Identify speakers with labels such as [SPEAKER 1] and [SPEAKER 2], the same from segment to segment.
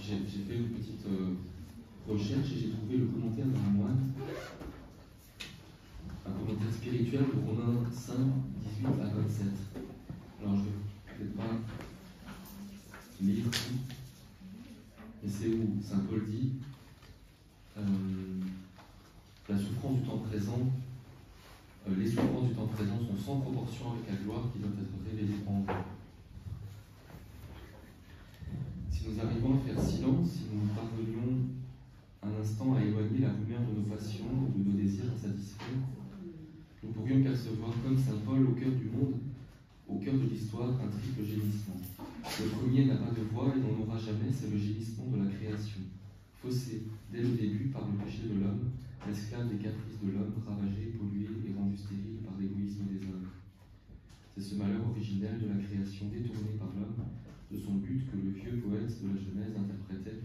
[SPEAKER 1] J'ai fait une petite recherche et j'ai trouvé le commentaire d'un moine, un commentaire spirituel de Romains 5, 18 à 27. Alors je ne vais peut-être pas lire tout, mais c'est où Saint Paul dit la souffrance du temps présent, les souffrances du temps présent sont sans proportion avec la gloire qui doit être révélée en nous. Si nous arrivons à faire silence, si nous parvenions un instant à éloigner la rumeur de nos passions ou de nos désirs insatisfaits, nous pourrions percevoir comme Saint Paul au cœur du monde, au cœur de l'histoire, un triple gémissement. Le premier n'a pas de voix et n'en aura jamais, c'est le gémissement de la création, faussé dès le début par le péché de l'homme, l'esclave des caprices de l'homme, ravagé, pollué et rendu stérile par l'égoïsme des hommes. C'est ce malheur originel de la création détournée par l'homme de son but que le vieux poète de la Genèse interprétait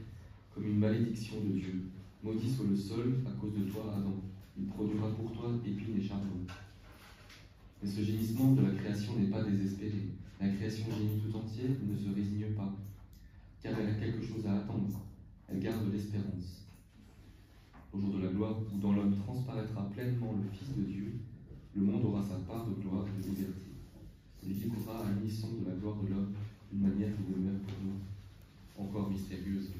[SPEAKER 1] comme une malédiction de Dieu. Maudit soit le sol à cause de toi, Adam. Il produira pour toi épines et charbon. Mais ce gémissement de la création n'est pas désespéré. La création gémit tout entière et ne se résigne pas, car elle a quelque chose à attendre. Elle garde l'espérance. Au jour de la gloire, où dans l'homme transparaîtra pleinement le Fils de Dieu, le monde aura sa part de gloire et de liberté. Il vibrera à l'unisson de la gloire de l'homme d'une manière qui demeure pour nous encore mystérieuse.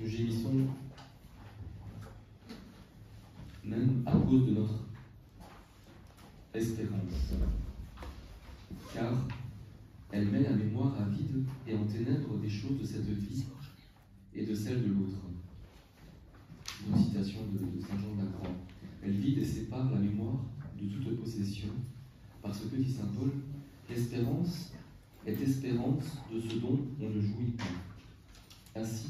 [SPEAKER 1] Nous gémissons même à cause de notre espérance, car elle met la mémoire à vide et en ténèbres des choses de cette vie et de celle de l'autre. Une citation de Saint Jean de la Croix. Elle vide et sépare la mémoire de toute possession, parce que, dit Saint Paul, l'espérance est espérance de ce dont on ne jouit pas. Ainsi,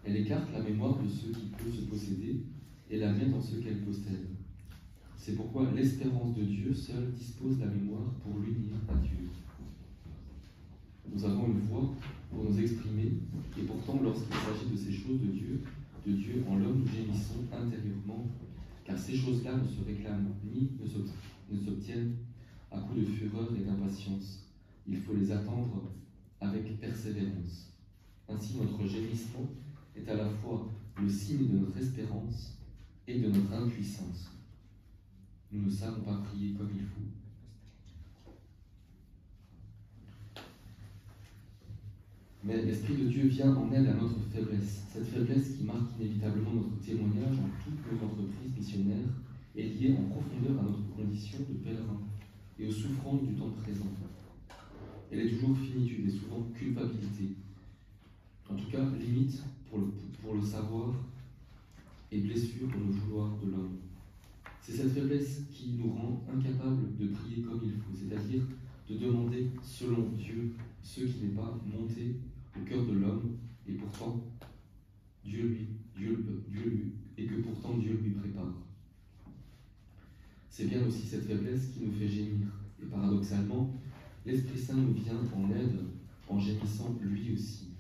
[SPEAKER 1] elle écarte la mémoire de ce qui peut se posséder et la met dans ce qu'elle possède. C'est pourquoi l'espérance de Dieu seule dispose la mémoire pour l'unir à Dieu. Nous avons une voix pour nous exprimer, et pourtant, lorsqu'il s'agit de ces choses de Dieu en l'homme, nous gémissons intérieurement, car ces choses-là ne se réclament ni ne s'obtiennent à coup de fureur et d'impatience. Il faut les attendre avec persévérance. Ainsi, notre gémissement est à la fois le signe de notre espérance et de notre impuissance. Nous ne savons pas prier comme il faut. Mais l'Esprit de Dieu vient en aide à notre faiblesse. Cette faiblesse qui marque inévitablement notre témoignage en toutes nos entreprises missionnaires est liée en profondeur à notre condition de pèlerin et aux souffrances du temps présent. Elle est toujours finitude et souvent culpabilité. En tout cas, limite pour le savoir et blessure pour le vouloir de l'homme. C'est cette faiblesse qui nous rend incapables de prier comme il faut, c'est-à-dire de demander selon Dieu ce qui n'est pas monté au cœur de l'homme et pourtant Dieu lui prépare. C'est bien aussi cette faiblesse qui nous fait gémir. Et paradoxalement, l'Esprit Saint nous vient en aide en gémissant lui aussi.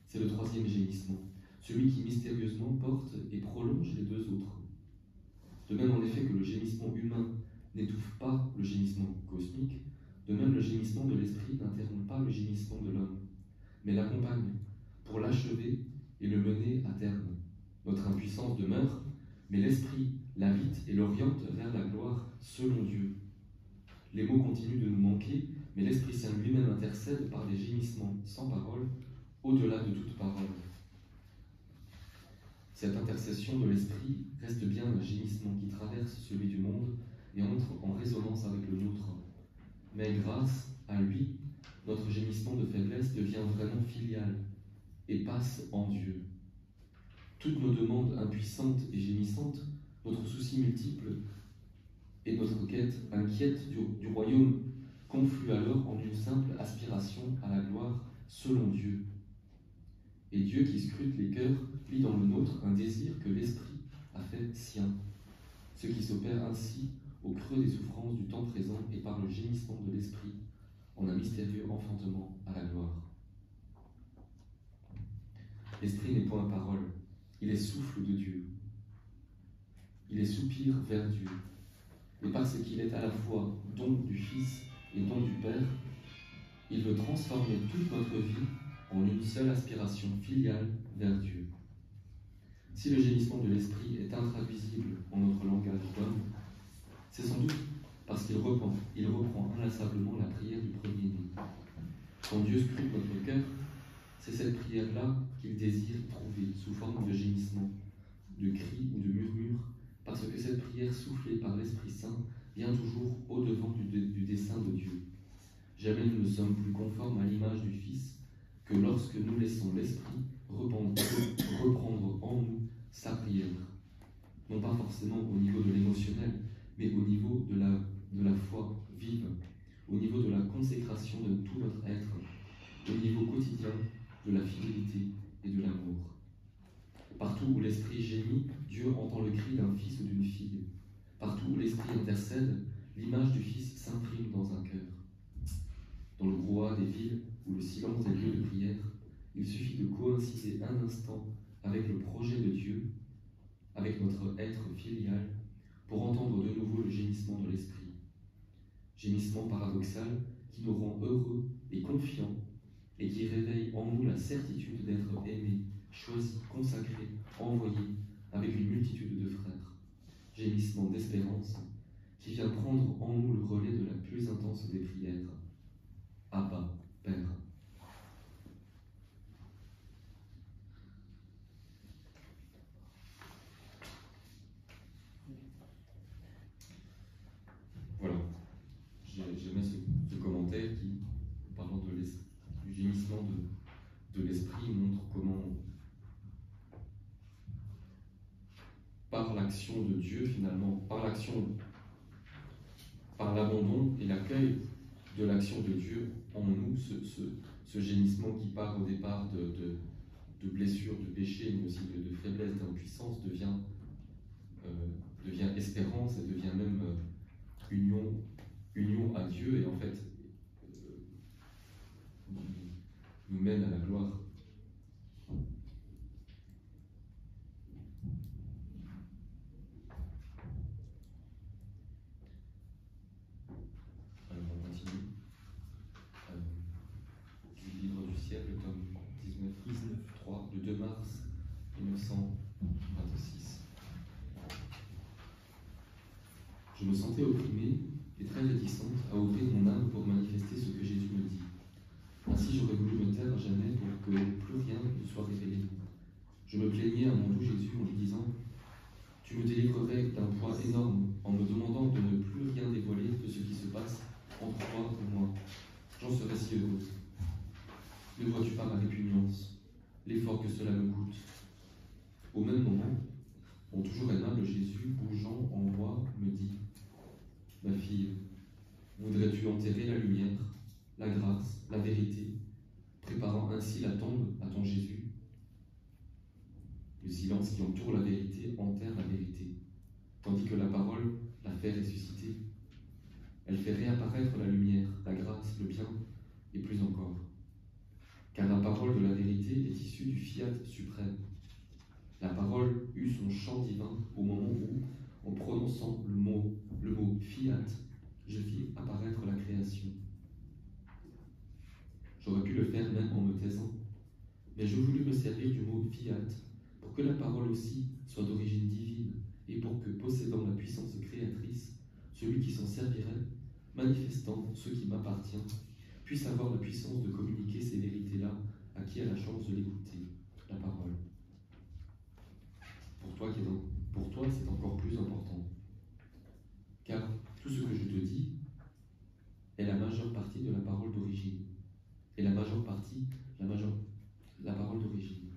[SPEAKER 1] C'est le troisième gémissement, celui qui mystérieusement porte et prolonge les deux autres. De même en effet que le gémissement humain n'étouffe pas le gémissement cosmique, de même le gémissement de l'Esprit n'interrompt pas le gémissement de l'homme, mais l'accompagne pour l'achever et le mener à terme. Notre impuissance demeure, mais l'Esprit l'invite et l'oriente vers la gloire selon Dieu. Les mots continuent de nous manquer, mais l'Esprit Saint lui-même intercède par des gémissements sans parole, au-delà de toute parole. Cette intercession de l'Esprit reste bien un gémissement qui traverse celui du monde et entre en résonance avec le nôtre. Mais grâce à lui, notre gémissement de faiblesse devient vraiment filial et passe en Dieu. Toutes nos demandes impuissantes et gémissantes, notre souci multiple et notre quête inquiète du royaume confluent alors en une simple aspiration à la gloire selon Dieu. Et Dieu qui scrute les cœurs lit dans le nôtre un désir que l'Esprit a fait sien, ce qui s'opère ainsi au creux des souffrances du temps présent et par le gémissement de l'Esprit en un mystérieux enfantement à la gloire. L'Esprit n'est point parole, il est souffle de Dieu. Il est soupir vers Dieu. Et parce qu'il est à la fois don du Fils et don du Père, il veut transformer toute notre vie en une seule aspiration filiale vers Dieu. Si le gémissement de l'Esprit est intraduisible en notre langage d'homme, c'est sans doute parce qu'il reprend inlassablement la prière du premier-né. Quand Dieu scrute notre cœur, c'est cette prière-là qu'il désire trouver sous forme de gémissement, de cris ou de murmures, parce que cette prière soufflée par l'Esprit Saint vient toujours au-devant du dessein de Dieu. Jamais nous ne sommes plus conformes à l'image du Fils que lorsque nous laissons l'Esprit reprendre en nous sa prière. Non pas forcément au niveau de l'émotionnel, mais au niveau de la foi vive, au niveau de la consécration de tout notre être, au niveau quotidien de la fidélité et de l'amour. Partout où l'Esprit gémit, Dieu entend le cri d'un fils ou d'une fille. Partout où l'Esprit intercède, l'image du Fils s'imprime dans un cœur. Dans le brouhaha des villes ou le silence des lieux de prière, il suffit de coïncider un instant avec le projet de Dieu, avec notre être filial, pour entendre de nouveau le gémissement de l'Esprit. Gémissement paradoxal qui nous rend heureux et confiants et qui réveille en nous la certitude d'être aimés, choisis, consacrés, envoyés avec une multitude de frères. Gémissement d'espérance qui vient prendre en nous le relais de la plus intense des prières. Abba, Père. Voilà. J'aimais ce commentaire qui, parlant du gémissement de l'Esprit, montre comment, par l'action de Dieu, finalement, par l'abandon et l'accueil de l'action de Dieu en nous, ce gémissement qui part au départ de blessures, de péché, mais aussi de faiblesse, d'impuissance, devient espérance et devient même union à Dieu, et en fait nous mène à la gloire. Alors on continue. Du livre du ciel, le tome 19, 3, le 2 mars 1926. Je me sentais opprimée et très réticente à ouvrir mon âme pour manifester ce que Jésus me dit. Ainsi j'aurais voulu me taire à jamais pour que plus rien ne soit révélé. Je me plaignais à mon doux Jésus en lui disant « Tu me délivrerais d'un poids énorme en me demandant de ne plus rien dévoiler de ce qui se passe entre toi et moi. J'en serais si heureuse. Ne vois-tu pas ma répugnance, l'effort que cela me coûte ?» Au même moment, mon toujours aimable Jésus, bougeant en moi, me dit « Ma fille, voudrais-tu enterrer la lumière, la grâce, la vérité, préparant ainsi la tombe à ton Jésus ?» Le silence qui entoure la vérité enterre la vérité, tandis que la parole la fait ressusciter. Elle fait réapparaître la lumière, la grâce, le bien, et plus encore. Car la parole de la vérité est issue du fiat suprême. La parole eut son chant divin au moment où, en prononçant le mot fiat, je fis apparaître la création. J'aurais pu le faire même en me taisant, mais je voulus me servir du mot fiat pour que la parole aussi soit d'origine divine et pour que, possédant la puissance créatrice, celui qui s'en servirait, manifestant ce qui m'appartient, puisse avoir la puissance de communiquer ces vérités-là à qui a la chance de l'écouter, la parole. Pour toi, c'est encore plus important, car tout ce que je te dis est la majeure partie de la parole d'origine, et la parole d'origine.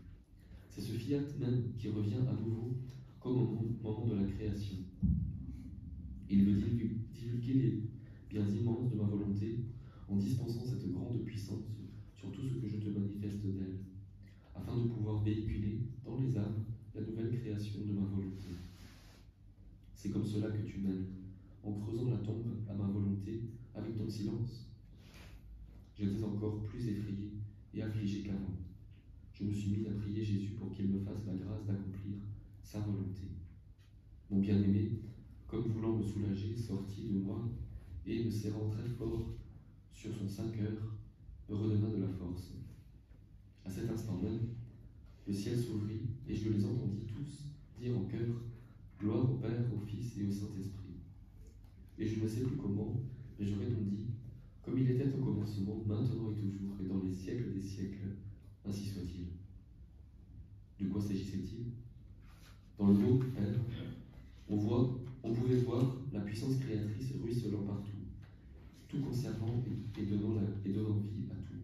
[SPEAKER 1] C'est ce fiat même qui revient à nouveau comme au moment de la création. Il veut divulguer les biens immenses de ma volonté en dispensant cette grande puissance sur tout ce que je te manifeste d'elle, afin de pouvoir véhiculer dans les âmes la nouvelle création de ma volonté. C'est comme cela que tu mènes, en creusant la tombe à ma volonté avec ton silence. J'étais encore plus effrayé et affligé qu'avant. Je me suis mis à prier Jésus pour qu'il me fasse la grâce d'accomplir sa volonté. Mon bien-aimé, comme voulant me soulagé, sortit de moi et, me serrant très fort sur son sein cœur, me redonna de la force. À cet instant même, le ciel s'ouvrit et je les entendis tous dire en chœur « Gloire au Père, au Fils et au Saint-Esprit ». Et je ne sais plus comment, mais je répondis « Comme il était au commencement, maintenant et toujours, et dans les siècles des siècles, ainsi soit-il ». De quoi s'agissait-il? Dans le mot « Père », on pouvait voir la puissance créatrice ruisselant partout, tout conservant et donnant vie à tout.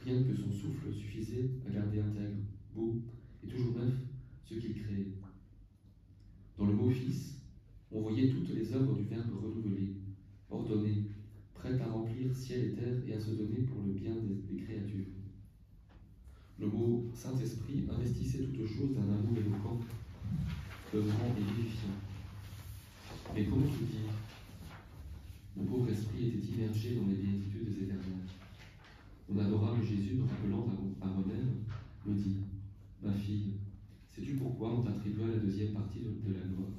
[SPEAKER 1] Rien que son souffle suffisait à garder intègre, beau et toujours neuf ce qu'il créait. Dans le mot Fils, on voyait toutes les œuvres du Verbe renouvelé, ordonné, prêt à remplir ciel et terre et à se donner pour le bien des créatures. Le mot Saint-Esprit investissait toutes choses d'un amour éloquent, œuvrant et vivifiant. Mais comment te dire? Mon pauvre esprit était immergé dans les béatitudes éternelles. Mon adorable Jésus, me rappelant à moi-même, me dit « Ma fille, sais-tu pourquoi on t'attribua la deuxième partie de la gloire?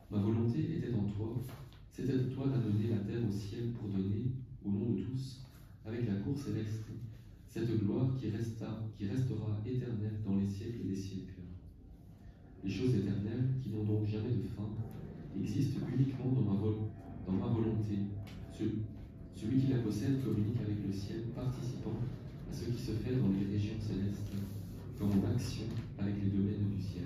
[SPEAKER 1] Ma volonté était en toi, c'était de toi d'amener la terre au ciel pour donner, au nom de tous, avec la cour céleste, cette gloire qui restera éternelle dans les siècles des siècles. Les choses éternelles, qui n'ont donc jamais de fin, existent uniquement dans ma volonté. Celui qui la possède communique avec le ciel, participant à ce qui se fait dans les régions célestes, comme en action avec les domaines du ciel.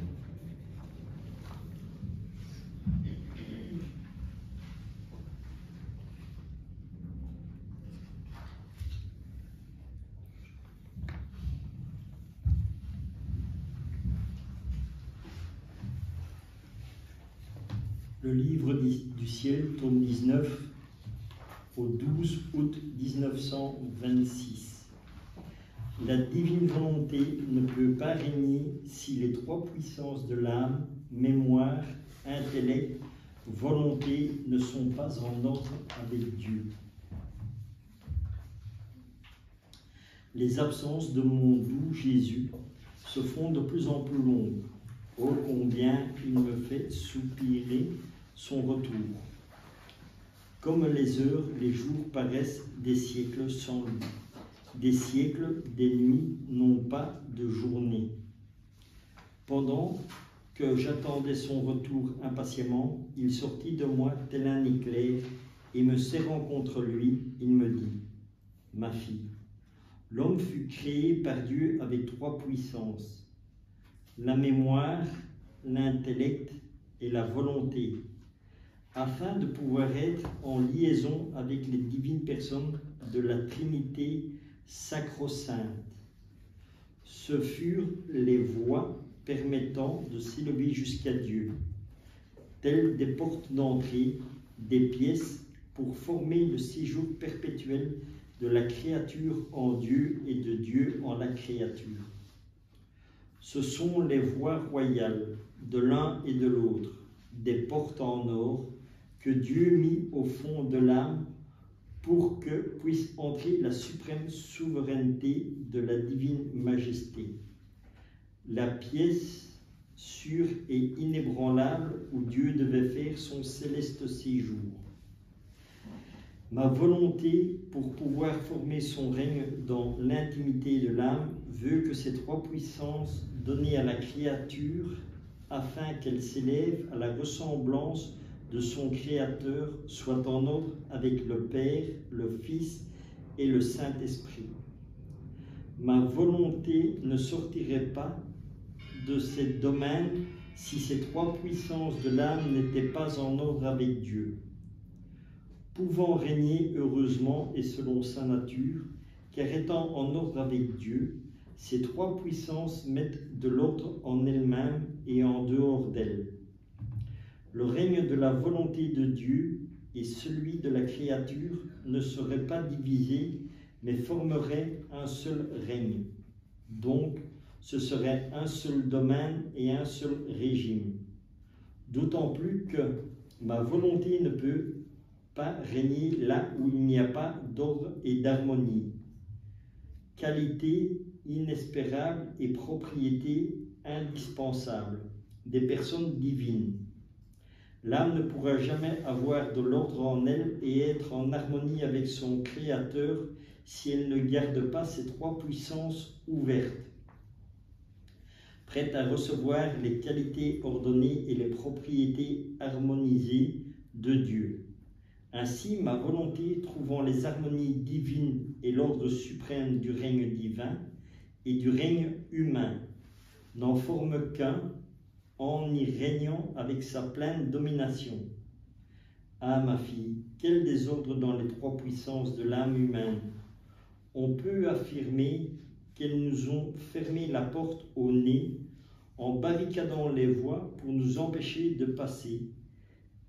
[SPEAKER 2] Le livre du ciel, tome 19, au 12 août 1926. La divine volonté ne peut pas régner si les trois puissances de l'âme, mémoire, intellect, volonté ne sont pas en ordre avec Dieu. Les absences de mon doux Jésus se font de plus en plus longues. Oh, combien il me fait soupirer son retour. Comme les heures, les jours paraissent des siècles sans lui. Des siècles, des nuits n'ont pas de journée. Pendant que j'attendais son retour impatiemment, il sortit de moi tel un éclair et me serrant contre lui, il me dit « Ma fille, l'homme fut créé par Dieu avec trois puissances, la mémoire, l'intellect et la volonté, afin de pouvoir être en liaison avec les divines personnes de la Trinité sacro-sainte. Ce furent les voies permettant de s'élever jusqu'à Dieu, telles des portes d'entrée, des pièces pour former le séjour perpétuel de la créature en Dieu et de Dieu en la créature. Ce sont les voies royales de l'un et de l'autre, des portes en or que Dieu mit au fond de l'âme pour que puisse entrer la suprême souveraineté de la divine majesté. La pièce sûre et inébranlable où Dieu devait faire son céleste séjour. Ma volonté, pour pouvoir former son règne dans l'intimité de l'âme, veut que ces trois puissances données à la créature, afin qu'elle s'élève à la ressemblance de son Créateur, soient en ordre avec le Père, le Fils et le Saint-Esprit. Ma volonté ne sortirait pas de ces domaines si ces trois puissances de l'âme n'étaient pas en ordre avec Dieu. Pouvant régner heureusement et selon sa nature, car étant en ordre avec Dieu, ces trois puissances mettent de l'ordre en elles-mêmes et en dehors d'elles. Le règne de la volonté de Dieu et celui de la créature ne seraient pas divisés, mais formeraient un seul règne. Donc, ce serait un seul domaine et un seul régime. D'autant plus que ma volonté ne peut pas régner là où il n'y a pas d'ordre et d'harmonie. Qualité inespérable et propriété indispensable des personnes divines. L'âme ne pourra jamais avoir de l'ordre en elle et être en harmonie avec son Créateur si elle ne garde pas ces trois puissances ouvertes, prêtes à recevoir les qualités ordonnées et les propriétés harmonisées de Dieu. Ainsi, ma volonté, trouvant les harmonies divines et l'ordre suprême du règne divin et du règne humain, n'en forme qu'un en y régnant avec sa pleine domination. Ah, ma fille, quel désordre dans les trois puissances de l'âme humaine! On peut affirmer qu'elles nous ont fermé la porte au nez en barricadant les voies pour nous empêcher de passer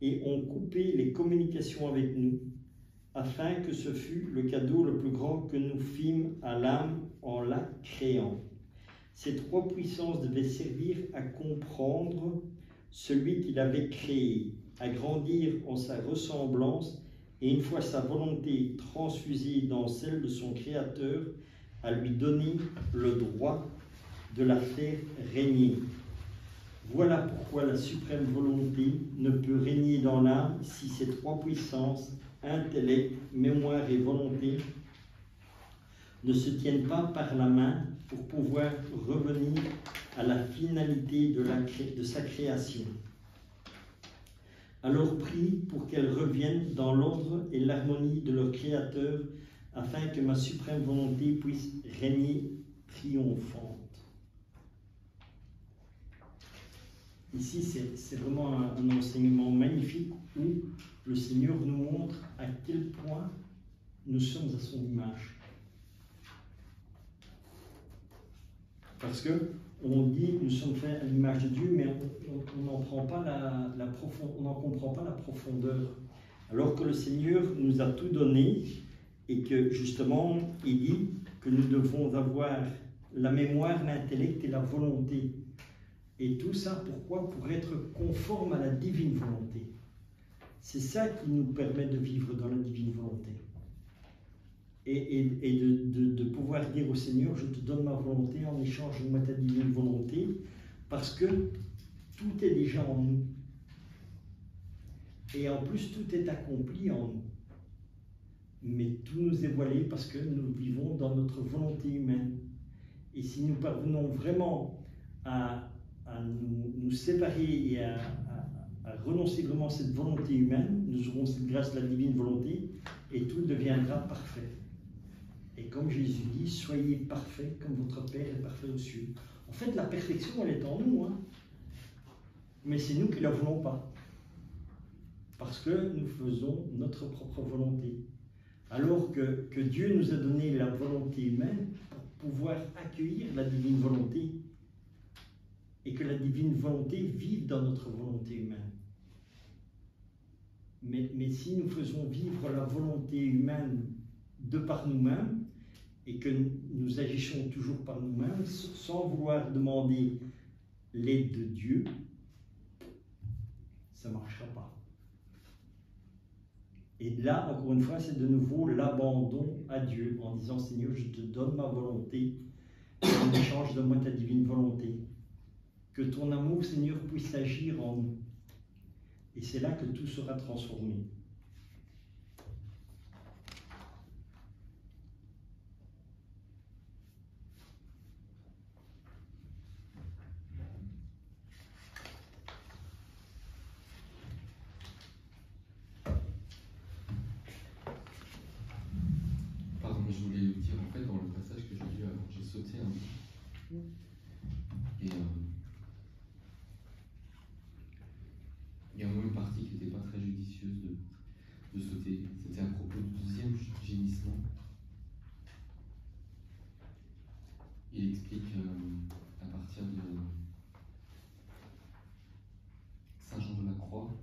[SPEAKER 2] et ont coupé les communications avec nous afin que ce fût le cadeau le plus grand que nous fîmes à l'âme en la créant. Ces trois puissances devaient servir à comprendre celui qui l'avait créé, à grandir en sa ressemblance et une fois sa volonté transfusée dans celle de son Créateur, à lui donner le droit de la faire régner. Voilà pourquoi la suprême volonté ne peut régner dans l'âme si ces trois puissances, intellect, mémoire et volonté, ne se tiennent pas par la main pour pouvoir revenir à la finalité de sa création. Alors prie pour qu'elles reviennent dans l'ordre et l'harmonie de leur Créateur, afin que ma suprême volonté puisse régner triomphante. Ici, c'est vraiment un enseignement magnifique où le Seigneur nous montre à quel point nous sommes à son image. Parce que on dit nous sommes faits à l'image de Dieu, mais on n'en comprend pas la profondeur. Alors que le Seigneur nous a tout donné et que justement, il dit que nous devons avoir la mémoire, l'intellect et la volonté. Et tout ça, pourquoi? Pour être conforme à la divine volonté. C'est ça qui nous permet de vivre dans la divine volonté. Et de pouvoir dire au Seigneur, je te donne ma volonté en échange de moi ta divine volonté, parce que tout est déjà en nous. Et en plus, tout est accompli en nous. Mais tout nous est voilé parce que nous vivons dans notre volonté humaine. Et si nous parvenons vraiment à nous séparer et à renoncer vraiment à cette volonté humaine, nous aurons cette grâce de la divine volonté et tout deviendra parfait. Et comme Jésus dit, soyez parfaits comme votre Père est parfait aux cieux. En fait, la perfection, elle est en nous, hein. Mais c'est nous qui ne la voulons pas. Parce que nous faisons notre propre volonté. Alors que Dieu nous a donné la volonté humaine pour pouvoir accueillir la divine volonté. Et que la divine volonté vive dans notre volonté humaine. Mais si nous faisons vivre la volonté humaine de par nous-mêmes, et que nous agissons toujours par nous-mêmes, sans vouloir demander l'aide de Dieu, ça ne marchera pas. Et là, encore une fois, c'est de nouveau l'abandon à Dieu, en disant, Seigneur, je te donne ma volonté, en échange de moi ta divine volonté. Que ton amour, Seigneur, puisse agir en nous. Et c'est là que tout sera transformé.
[SPEAKER 1] Pardon, je voulais dire, en fait, dans le passage que j'ai lu avant, j'ai sauté un peu. Et il y a au moins une partie qui n'était pas très judicieuse de sauter. C'était à propos du deuxième gémissement. Il explique à partir de Saint Jean de la Croix.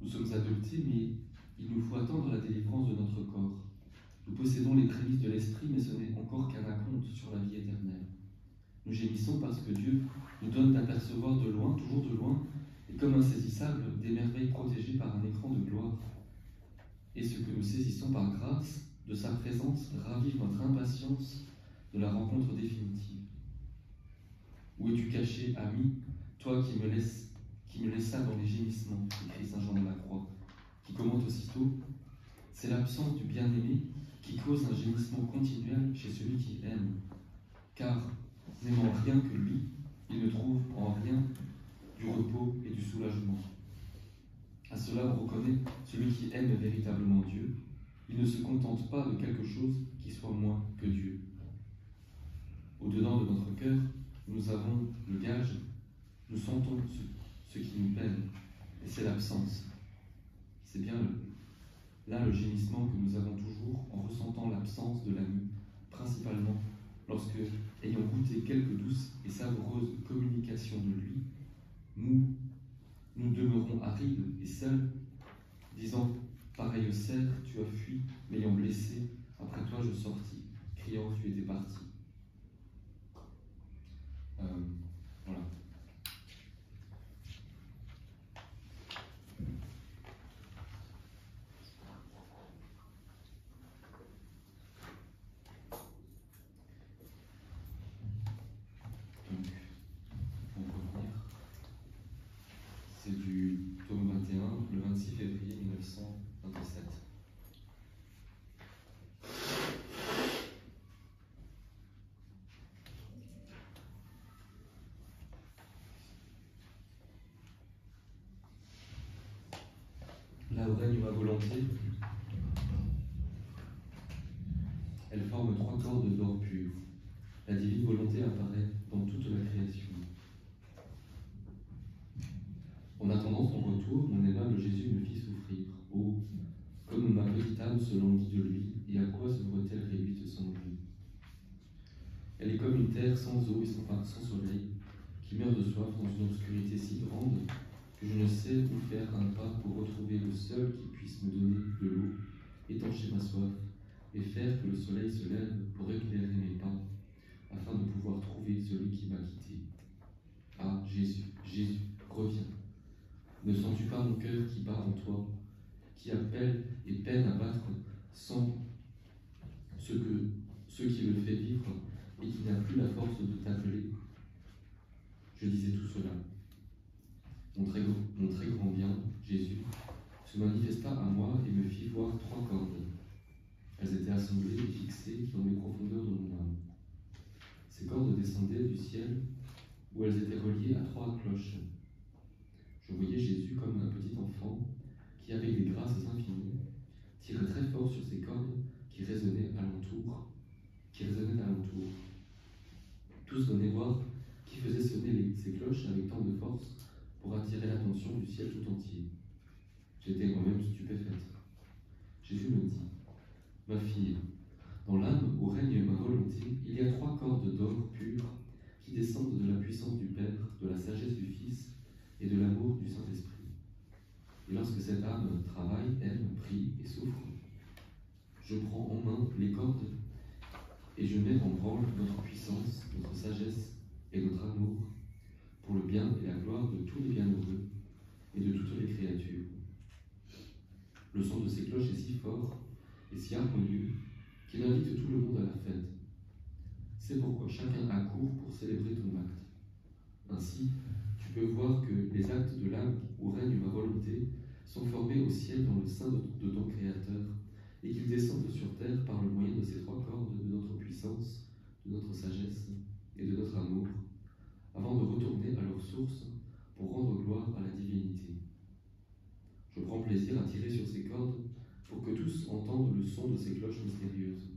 [SPEAKER 1] Nous sommes adoptés, mais il nous faut attendre la délivrance de notre corps. Nous possédons les prémices de l'esprit, mais ce n'est encore qu'un acompte sur la vie éternelle. Nous gémissons parce que Dieu nous donne d'apercevoir de loin, toujours de loin, et comme insaisissable, des merveilles protégées par un écran de gloire. Et ce que nous saisissons par grâce de sa présence ravive notre impatience de la rencontre définitive. Où es-tu caché, ami, toi qui me laissa dans les gémissements, écrit saint Jean de la Croix, qui commente aussitôt, c'est l'absence du bien-aimé qui cause un gémissement continuel chez celui qui aime, car, n'aimant rien que lui, il ne trouve en rien du repos et du soulagement. À cela, on reconnaît celui qui aime véritablement Dieu. Il ne se contente pas de quelque chose qui soit moins que Dieu. Au-dedans de notre cœur, nous avons le gage, nous sentons ce qui nous peine, et c'est l'absence. C'est bien là le gémissement que nous avons toujours en ressentant l'absence de l'ami, principalement lorsque, ayant goûté quelques douces et savoureuses communications de lui, nous demeurons arides et seuls, disant, pareil au cerf, tu as fui, m'ayant blessé, après toi je sortis, criant, tu étais parti. Voilà. Donc, pour revenir, c'est du tome 21, le 26 février 1927. Là où règne ma volonté, elle forme 3 cordes d'or pur. La divine volonté apparaît dans toute la création. En attendant son retour, mon aimable Jésus me fit souffrir. Oh, comme ma petite âme se languit de lui, et à quoi serait-elle réduite sans lui? Elle est comme une terre sans eau et sans soleil, qui meurt de soif dans une obscurité si grande que je ne sais où faire un pas pour retrouver le seul qui puisse me donner de l'eau, étancher ma soif, et faire que le soleil se lève pour éclairer mes pas, afin de pouvoir trouver celui qui m'a quitté. Ah, Jésus, Jésus, reviens. Ne sens-tu pas mon cœur qui bat en toi, qui appelle et peine à battre sans ce qui le fait vivre et qui n'a plus la force de t'appeler? Je disais tout cela. Mon très grand bien, Jésus, se manifesta à moi et me fit voir 3 cordes. Elles étaient assemblées et fixées dans les profondeurs de mon âme. Ces cordes descendaient du ciel où elles étaient reliées à 3 cloches. Je voyais Jésus comme un petit enfant qui, avec des grâces infinies, tirait très fort sur ces cordes qui résonnaient alentour. Tous venaient voir qui faisait sonner ces cloches avec tant de force pour attirer l'attention du ciel tout entier. J'étais moi-même stupéfaite. Jésus me dit, ma fille, dans l'âme où règne ma volonté, il y a 3 cordes d'or pures qui descendent de la puissance du Père, de la sagesse du Fils et de l'amour du Saint-Esprit. Et lorsque cette âme travaille, aime, prie et souffre, je prends en main les cordes et je mets en branle notre puissance, notre sagesse et notre amour pour le bien et la gloire de tous les bienheureux et de toutes les créatures. Le son de ces cloches est si fort et si harmonieux qu'il invite tout le monde à la fête. C'est pourquoi chacun accourt pour célébrer ton acte. Ainsi, tu peux voir que les actes de l'âme où règne ma volonté sont formés au ciel dans le sein de ton Créateur et qu'ils descendent sur terre par le moyen de ces 3 cordes de notre puissance, de notre sagesse et de notre amour, avant de retourner à leur source pour rendre gloire à la divinité. Je prends plaisir à tirer sur ces cordes pour que tous entendent le son de ces cloches mystérieuses.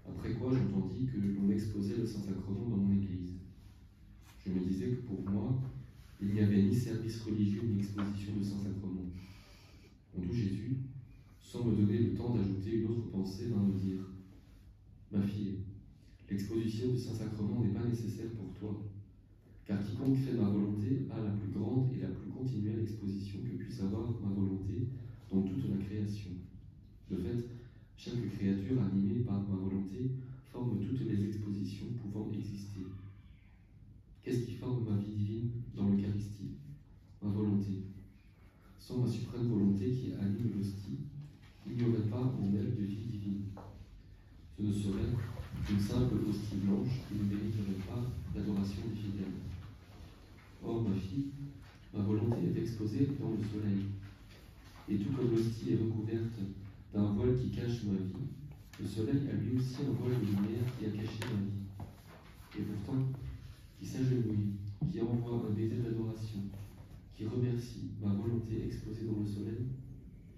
[SPEAKER 1] Après quoi, j'entendis que l'on exposait le Saint-Sacrement dans mon église. Je me disais que pour moi, il n'y avait ni service religieux ni exposition de Saint-Sacrement. Mon doux Jésus, sans me donner le temps d'ajouter une autre pensée, vint me dire, ma fille, l'exposition du Saint-Sacrement n'est pas nécessaire pour toi, car quiconque fait ma volonté a la plus grande et la plus continuelle exposition que puisse avoir ma volonté dans toute la création. De fait, chaque créature animée par ma volonté forme toutes les expositions pouvant exister. Qu'est-ce qui forme ma vie divine dans l'Eucharistie? Ma volonté. Sans ma suprême volonté qui anime l'hostie, il n'y aurait pas en elle de vie divine. Ce ne serait Une simple hostie blanche qui ne mériterait pas l'adoration des fidèles. Or, ma fille, ma volonté est exposée dans le soleil. Et tout comme l'hostie est recouverte d'un voile qui cache ma vie, le soleil a lui aussi un voile de lumière qui a caché ma vie. Et pourtant, qui s'agenouille, qui envoie un baiser d'adoration, qui remercie ma volonté exposée dans le soleil,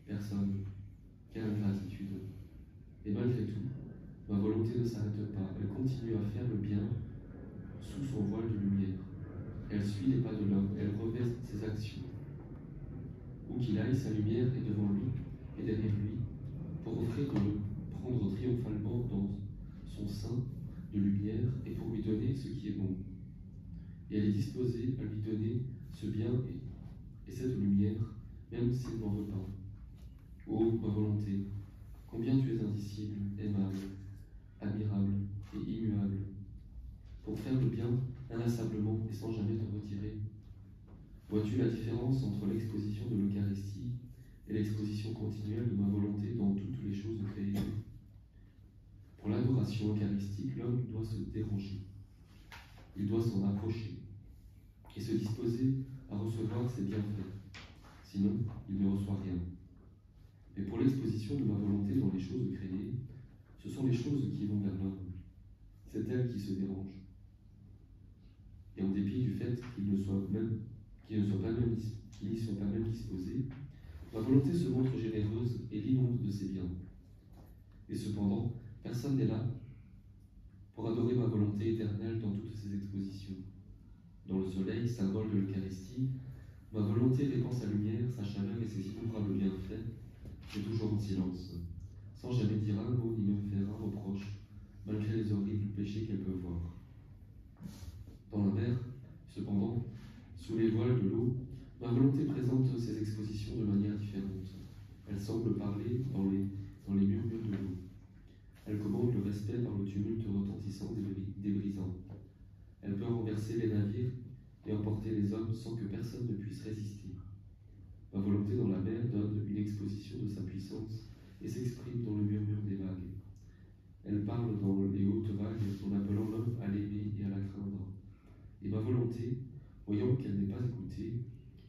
[SPEAKER 1] personne. Quelle ingratitude. Et malgré tout, ma volonté ne s'arrête pas, elle continue à faire le bien sous son voile de lumière. Elle suit les pas de l'homme, elle revêt ses actions. Où qu'il aille, sa lumière est devant lui et derrière lui, pour offrir de le prendre triomphalement dans son sein de lumière et pour lui donner ce qui est bon. Et elle est disposée à lui donner ce bien et cette lumière, même s'il n'en veut pas. Ô ma volonté, combien tu es indicible, aimable, admirable et immuable, pour faire le bien inlassablement et sans jamais te retirer. Vois-tu la différence entre l'exposition de l'Eucharistie et l'exposition continuelle de ma volonté dans toutes les choses créées? Pour l'adoration eucharistique, l'homme doit se déranger. Il doit s'en approcher et se disposer à recevoir ses bienfaits. Sinon, il ne reçoit rien. Mais pour l'exposition de ma volonté dans les choses créées, ce sont les choses qui vont vers l'homme. C'est elle qui se dérange. Et en dépit du fait qu'il n'y soit pas même disposé, ma volonté se montre généreuse et l'inonde de ses biens. Et cependant, personne n'est là pour adorer ma volonté éternelle dans toutes ses expositions. Dans le soleil, symbole de l'Eucharistie, ma volonté répand sa lumière, sa chaleur et ses innombrables bienfaits, mais toujours en silence, sans jamais dire un mot ni me faire un reproche, malgré les horribles péchés qu'elle peut voir. Dans la mer, cependant, sous les voiles de l'eau, ma volonté présente ses expositions de manière différente. Elle semble parler dans les murmures de l'eau. Elle commande le respect par le tumulte retentissant des brisants. Elle peut renverser les navires et emporter les hommes sans que personne ne puisse résister. Ma volonté dans la mer donne une exposition de sa puissance et s'exprime dans le murmure des vagues. Elle parle dans les hautes vagues en appelant l'homme à l'aimer et à la craindre. Et ma volonté, voyant qu'elle n'est pas écoutée,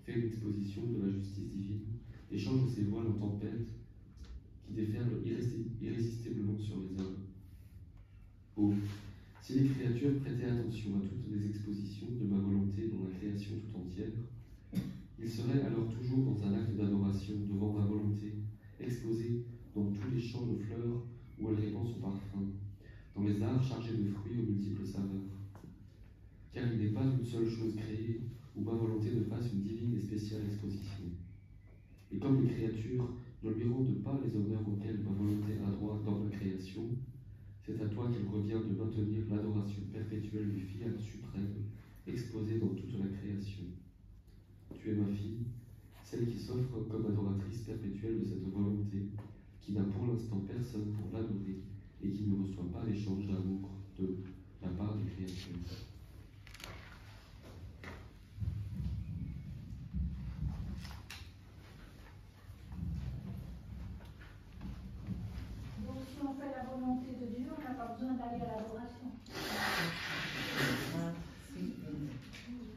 [SPEAKER 1] fait une exposition de la justice divine et change ses voiles en tempête qui déferlent irrésistiblement sur les hommes. Oh, si les créatures prêtaient attention à toutes les expositions de ma volonté dans la création tout entière, ils seraient alors toujours dans un acte d'adoration devant ma volonté, exposée dans tous les champs de fleurs où elle répand son parfum, dans les arbres chargés de fruits aux multiples saveurs. Car il n'est pas une seule chose créée où ma volonté ne fasse une divine et spéciale exposition. Et comme les créatures ne lui rendent pas les honneurs auxquels ma volonté a droit dans la création, c'est à toi qu'il revient de maintenir l'adoration perpétuelle du Fiat suprême, exposé dans toute la création. Tu es ma fille, celle qui s'offre comme adoratrice perpétuelle de cette volonté, qui n'a pour l'instant personne pour l'adorer et qui ne reçoit pas l'échange d'amour de la part des créatures.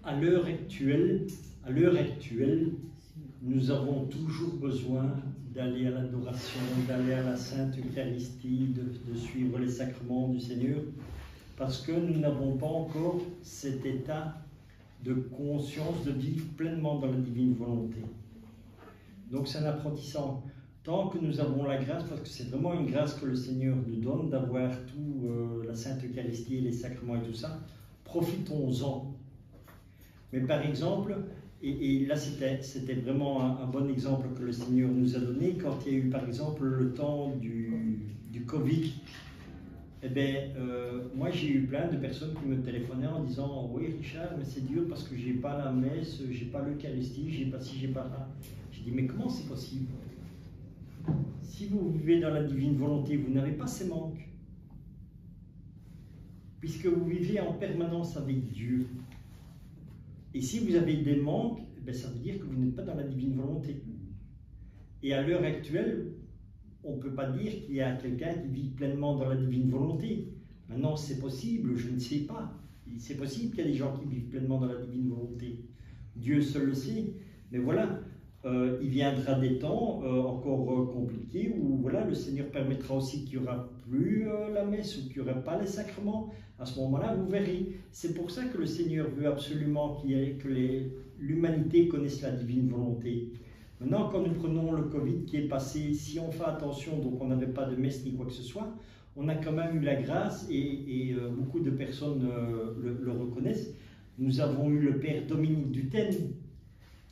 [SPEAKER 2] À l'heure actuelle, nous avons toujours besoin d'aller à l'adoration, d'aller à la Sainte Eucharistie, de suivre les sacrements du Seigneur, parce que nous n'avons pas encore cet état de conscience de vivre pleinement dans la divine volonté. Donc c'est un apprentissage. Tant que nous avons la grâce, parce que c'est vraiment une grâce que le Seigneur nous donne d'avoir tout, la Sainte Eucharistie, les sacrements et tout ça, profitons-en. Mais par exemple, et là c'était vraiment un bon exemple que le Seigneur nous a donné, quand il y a eu par exemple le temps du Covid, eh bien, moi j'ai eu plein de personnes qui me téléphonaient en disant « Oui Richard, mais c'est dur parce que j'ai pas la messe, j'ai pas l'Eucharistie, j'ai pas ci, j'ai pas là. » J'ai dit « Mais comment c'est possible? Si vous vivez dans la divine volonté, vous n'avez pas ces manques. Puisque vous vivez en permanence avec Dieu. Et si vous avez des manques, ben ça veut dire que vous n'êtes pas dans la divine volonté. Et à l'heure actuelle, on ne peut pas dire qu'il y a quelqu'un qui vit pleinement dans la divine volonté. Maintenant, c'est possible, je ne sais pas. C'est possible qu'il y a des gens qui vivent pleinement dans la divine volonté. Dieu seul le sait. Mais voilà, il viendra des temps encore compliqués où voilà, le Seigneur permettra aussi qu'il n'y aura plus la messe ou qu'il n'y aura pas les sacrements. À ce moment-là, vous verrez. C'est pour ça que le Seigneur veut absolument que l'humanité connaisse la divine volonté. Maintenant, quand nous prenons le Covid qui est passé, si on fait attention, donc on n'avait pas de messe ni quoi que ce soit, on a quand même eu la grâce et beaucoup de personnes le reconnaissent. Nous avons eu le Père Dominique Duthène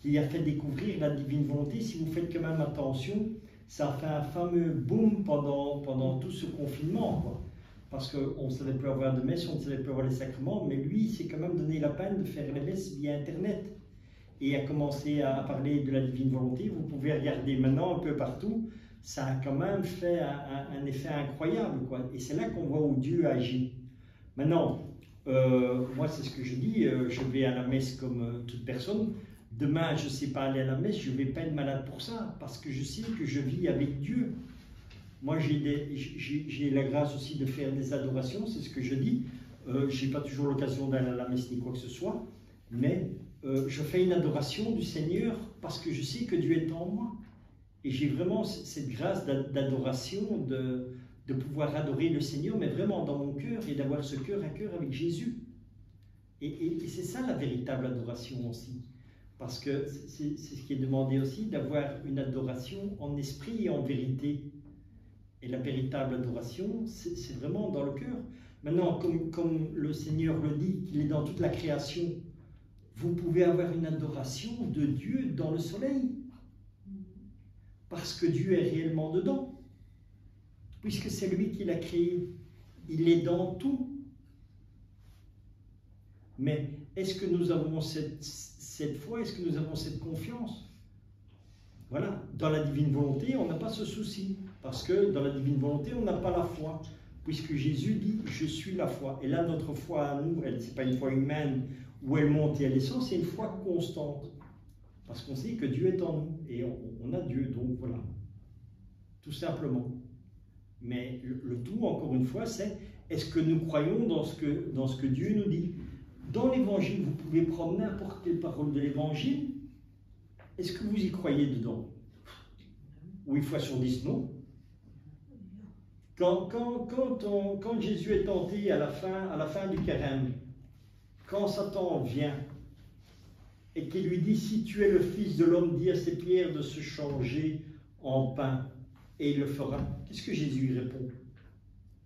[SPEAKER 2] qui a fait découvrir la divine volonté. Si vous faites quand même attention, ça a fait un fameux boom pendant tout ce confinement, quoi. Parce qu'on ne savait plus avoir de messe, on ne savait plus avoir les sacrements, mais lui, il s'est quand même donné la peine de faire les messes via Internet. Et a commencé à parler de la divine volonté. Vous pouvez regarder maintenant un peu partout, ça a quand même fait un effet incroyable, quoi. Et c'est là qu'on voit où Dieu agit. Maintenant, moi c'est ce que je dis, je vais à la messe comme toute personne. Demain, je ne sais pas aller à la messe, je ne vais pas être malade pour ça, parce que je sais que je vis avec Dieu. Moi, j'ai la grâce aussi de faire des adorations, c'est ce que je dis. Je n'ai pas toujours l'occasion d'aller à la messe ni quoi que ce soit, mais je fais une adoration du Seigneur parce que je sais que Dieu est en moi. Et j'ai vraiment cette grâce d'adoration, de pouvoir adorer le Seigneur, mais vraiment dans mon cœur, et d'avoir ce cœur à cœur avec Jésus. Et c'est ça la véritable adoration aussi. Parce que c'est ce qui est demandé aussi, d'avoir une adoration en esprit et en vérité. Et la véritable adoration, c'est vraiment dans le cœur. Maintenant, comme le Seigneur le dit, qu'il est dans toute la création, vous pouvez avoir une adoration de Dieu dans le soleil. Parce que Dieu est réellement dedans. Puisque c'est lui qui l'a créé. Il est dans tout. Mais est-ce que nous avons cette foi, est-ce que nous avons cette confiance? Voilà, dans la divine volonté, on n'a pas ce souci. Parce que dans la divine volonté, on n'a pas la foi. Puisque Jésus dit, je suis la foi. Et là, notre foi à nous, ce n'est pas une foi humaine où elle monte et elle descend, c'est une foi constante. Parce qu'on sait que Dieu est en nous. Et on a Dieu, donc voilà. Tout simplement. Mais le tout, encore une fois, c'est est-ce que nous croyons dans ce que Dieu nous dit? Dans l'Évangile, vous pouvez prendre n'importe quelle parole de l'Évangile. Est-ce que vous y croyez dedans? Oui, fois sur 10, non. Quand Jésus est tenté à la fin du carême, quand Satan vient et qu'il lui dit, si tu es le Fils de l'homme, dis à ces pierres de se changer en pain, et il le fera. Qu'est-ce que Jésus répond?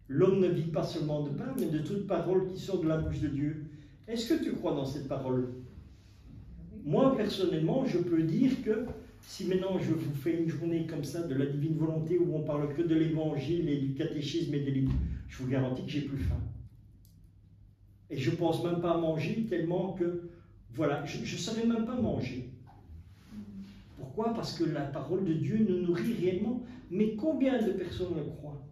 [SPEAKER 2] L'homme ne vit pas seulement de pain, mais de toute parole qui sort de la bouche de Dieu. Est-ce que tu crois dans cette parole? Moi, personnellement, je peux dire que si maintenant je vous fais une journée comme ça de la divine volonté où on parle que de l'évangile et du catéchisme et des livres, je vous garantis que j'ai plus faim. Et je ne pense même pas à manger tellement que, voilà, je ne saurais même pas manger. Pourquoi? Parce que la parole de Dieu nous nourrit réellement. Mais combien de personnes le croient?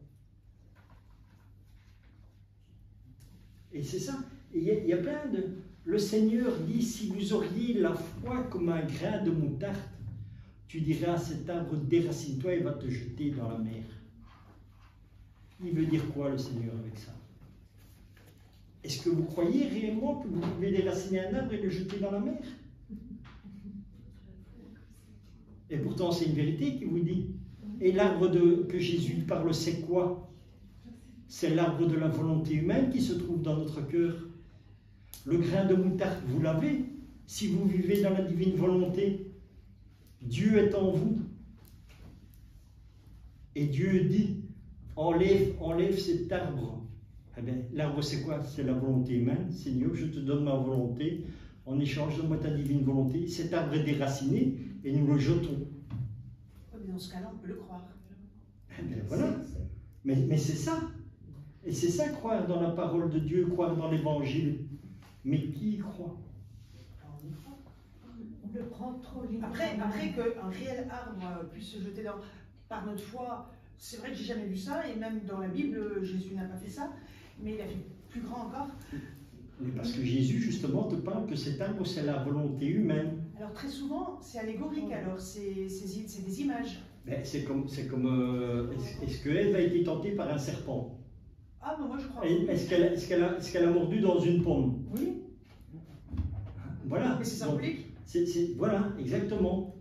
[SPEAKER 2] Et c'est ça. Il y a plein de... Le Seigneur dit, si vous auriez la foi comme un grain de moutarde, tu diras à cet arbre, déracine-toi et va te jeter dans la mer. Il veut dire quoi, le Seigneur, avec ça? Est-ce que vous croyez réellement que vous pouvez déraciner un arbre et le jeter dans la mer? Et pourtant, c'est une vérité qui vous dit. Et l'arbre que Jésus parle, c'est quoi? C'est l'arbre de la volonté humaine qui se trouve dans notre cœur. Le grain de moutarde, vous l'avez. Si vous vivez dans la divine volonté, Dieu est en vous. Et Dieu dit, enlève cet arbre. Eh bien, l'arbre, c'est quoi? C'est la volonté humaine. Seigneur, je te donne ma volonté. En échange, donne-moi ta divine volonté. Cet arbre est déraciné et nous le jetons.
[SPEAKER 3] Mais dans ce cas-là, on peut le croire.
[SPEAKER 2] Eh bien, voilà. Mais c'est ça. Et c'est ça, croire dans la parole de Dieu, croire dans l'Évangile. Mais qui y croit?
[SPEAKER 3] On le prend trop littéralement. Après qu'un réel arbre puisse se jeter par notre foi, c'est vrai que j'ai jamais vu ça, et même dans la Bible, Jésus n'a pas fait ça, mais il a fait plus grand encore.
[SPEAKER 2] Mais parce que Jésus, justement, te parle que cet arbre, c'est la volonté humaine.
[SPEAKER 3] Alors très souvent, c'est allégorique, alors c'est des images.
[SPEAKER 2] C'est comme est-ce que Ève a été tentée par un serpent?
[SPEAKER 3] Ah, mais moi je crois.
[SPEAKER 2] Est-ce qu'elle a mordu dans une pomme?
[SPEAKER 3] Oui.
[SPEAKER 2] Voilà.
[SPEAKER 3] Mais c'est symbolique.
[SPEAKER 2] Voilà, exactement.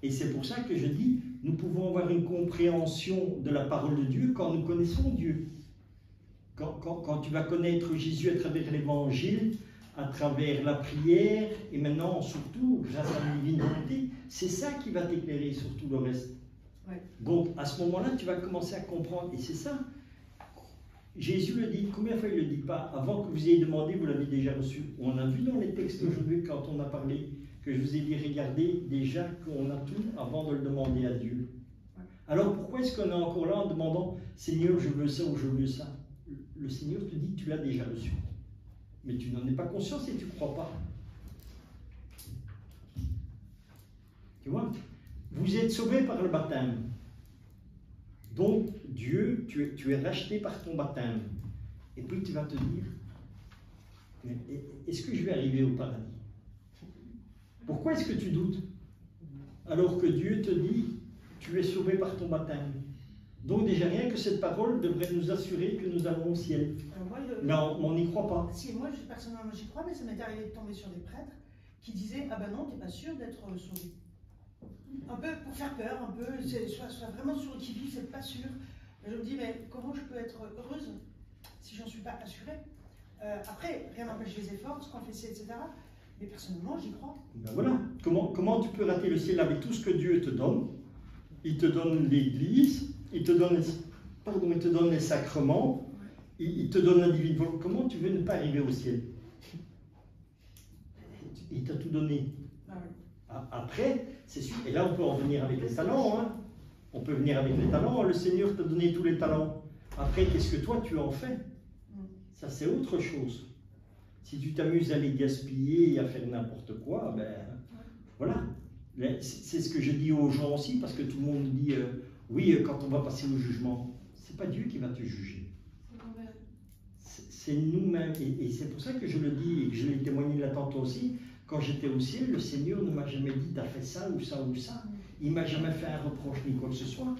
[SPEAKER 2] Et c'est pour ça que je dis, nous pouvons avoir une compréhension de la parole de Dieu quand nous connaissons Dieu. Quand tu vas connaître Jésus à travers l'évangile, à travers la prière, et maintenant surtout grâce à la divine volonté, c'est ça qui va t'éclairer sur tout le reste.
[SPEAKER 3] Ouais.
[SPEAKER 2] Donc à ce moment-là, tu vas commencer à comprendre, et c'est ça. Jésus le dit, combien de fois il ne le dit pas? Avant que vous ayez demandé, vous l'avez déjà reçu. On a vu dans les textes aujourd'hui, quand on a parlé, que je vous ai dit, regardez déjà qu'on a tout avant de le demander à Dieu. Alors pourquoi est-ce qu'on est encore là en demandant, Seigneur, je veux ça ou je veux ça? Le Seigneur te dit que tu l'as déjà reçu. Mais tu n'en es pas conscient si tu ne crois pas. Tu vois? Vous êtes sauvé par le baptême. Donc, Dieu, tu es racheté par ton baptême. Et puis tu vas te dire, est-ce que je vais arriver au paradis? Pourquoi est-ce que tu doutes? Alors que Dieu te dit, tu es sauvé par ton baptême. Donc déjà rien que cette parole devrait nous assurer que nous allons au ciel. Mais on n'y croit pas.
[SPEAKER 3] Si, moi personnellement j'y crois, mais ça m'est arrivé de tomber sur des prêtres qui disaient, ah ben non, t'es pas sûr d'être sauvé. Un peu pour faire peur, un peu, soit vraiment sur le qui-vive, c'est pas sûr. Et je me dis, mais comment je peux être heureuse si j'en suis pas assurée? Après, rien n'empêche les efforts, ce qu'on fait, etc. Mais personnellement, j'y crois.
[SPEAKER 2] Ben voilà. Comment tu peux rater le ciel avec tout ce que Dieu te donne? Il te donne l'Église, il te donne les sacrements, il te donne la divine volonté. Comment tu veux ne pas arriver au ciel? Il t'a tout donné. Après, c'est sûr. Et là, on peut en venir avec les talents. Hein. On peut venir avec les talents. Le Seigneur t'a donné tous les talents. Après, qu'est-ce que toi, tu en fais? Ça, c'est autre chose. Si tu t'amuses à les gaspiller et à faire n'importe quoi, ben voilà. C'est ce que je dis aux gens aussi, parce que tout le monde dit oui, quand on va passer au jugement, c'est pas Dieu qui va te juger. C'est nous-mêmes. Et c'est pour ça que je le dis et que je l'ai témoigné là tantôt aussi. Quand j'étais au ciel, le Seigneur ne m'a jamais dit t'as fait ça ou ça ou ça. Il m'a jamais fait un reproche ni quoi que ce soit.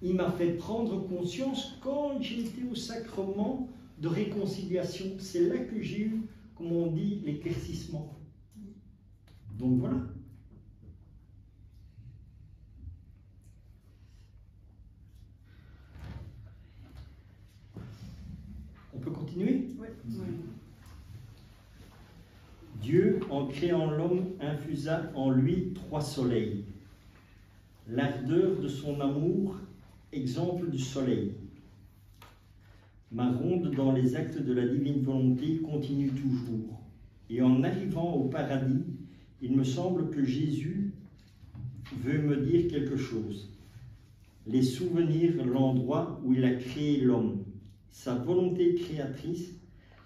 [SPEAKER 2] Il m'a fait prendre conscience quand j'ai été au sacrement de réconciliation. C'est là que j'ai eu, comme on dit, l'éclaircissement. Donc voilà. On peut continuer?
[SPEAKER 3] Oui.
[SPEAKER 2] Dieu, en créant l'homme, infusa en lui 3 soleils. L'ardeur de son amour, exemple du soleil. Ma ronde dans les actes de la divine volonté continue toujours. Et en arrivant au paradis, il me semble que Jésus veut me dire quelque chose. Les souvenirs, l'endroit où il a créé l'homme, sa volonté créatrice,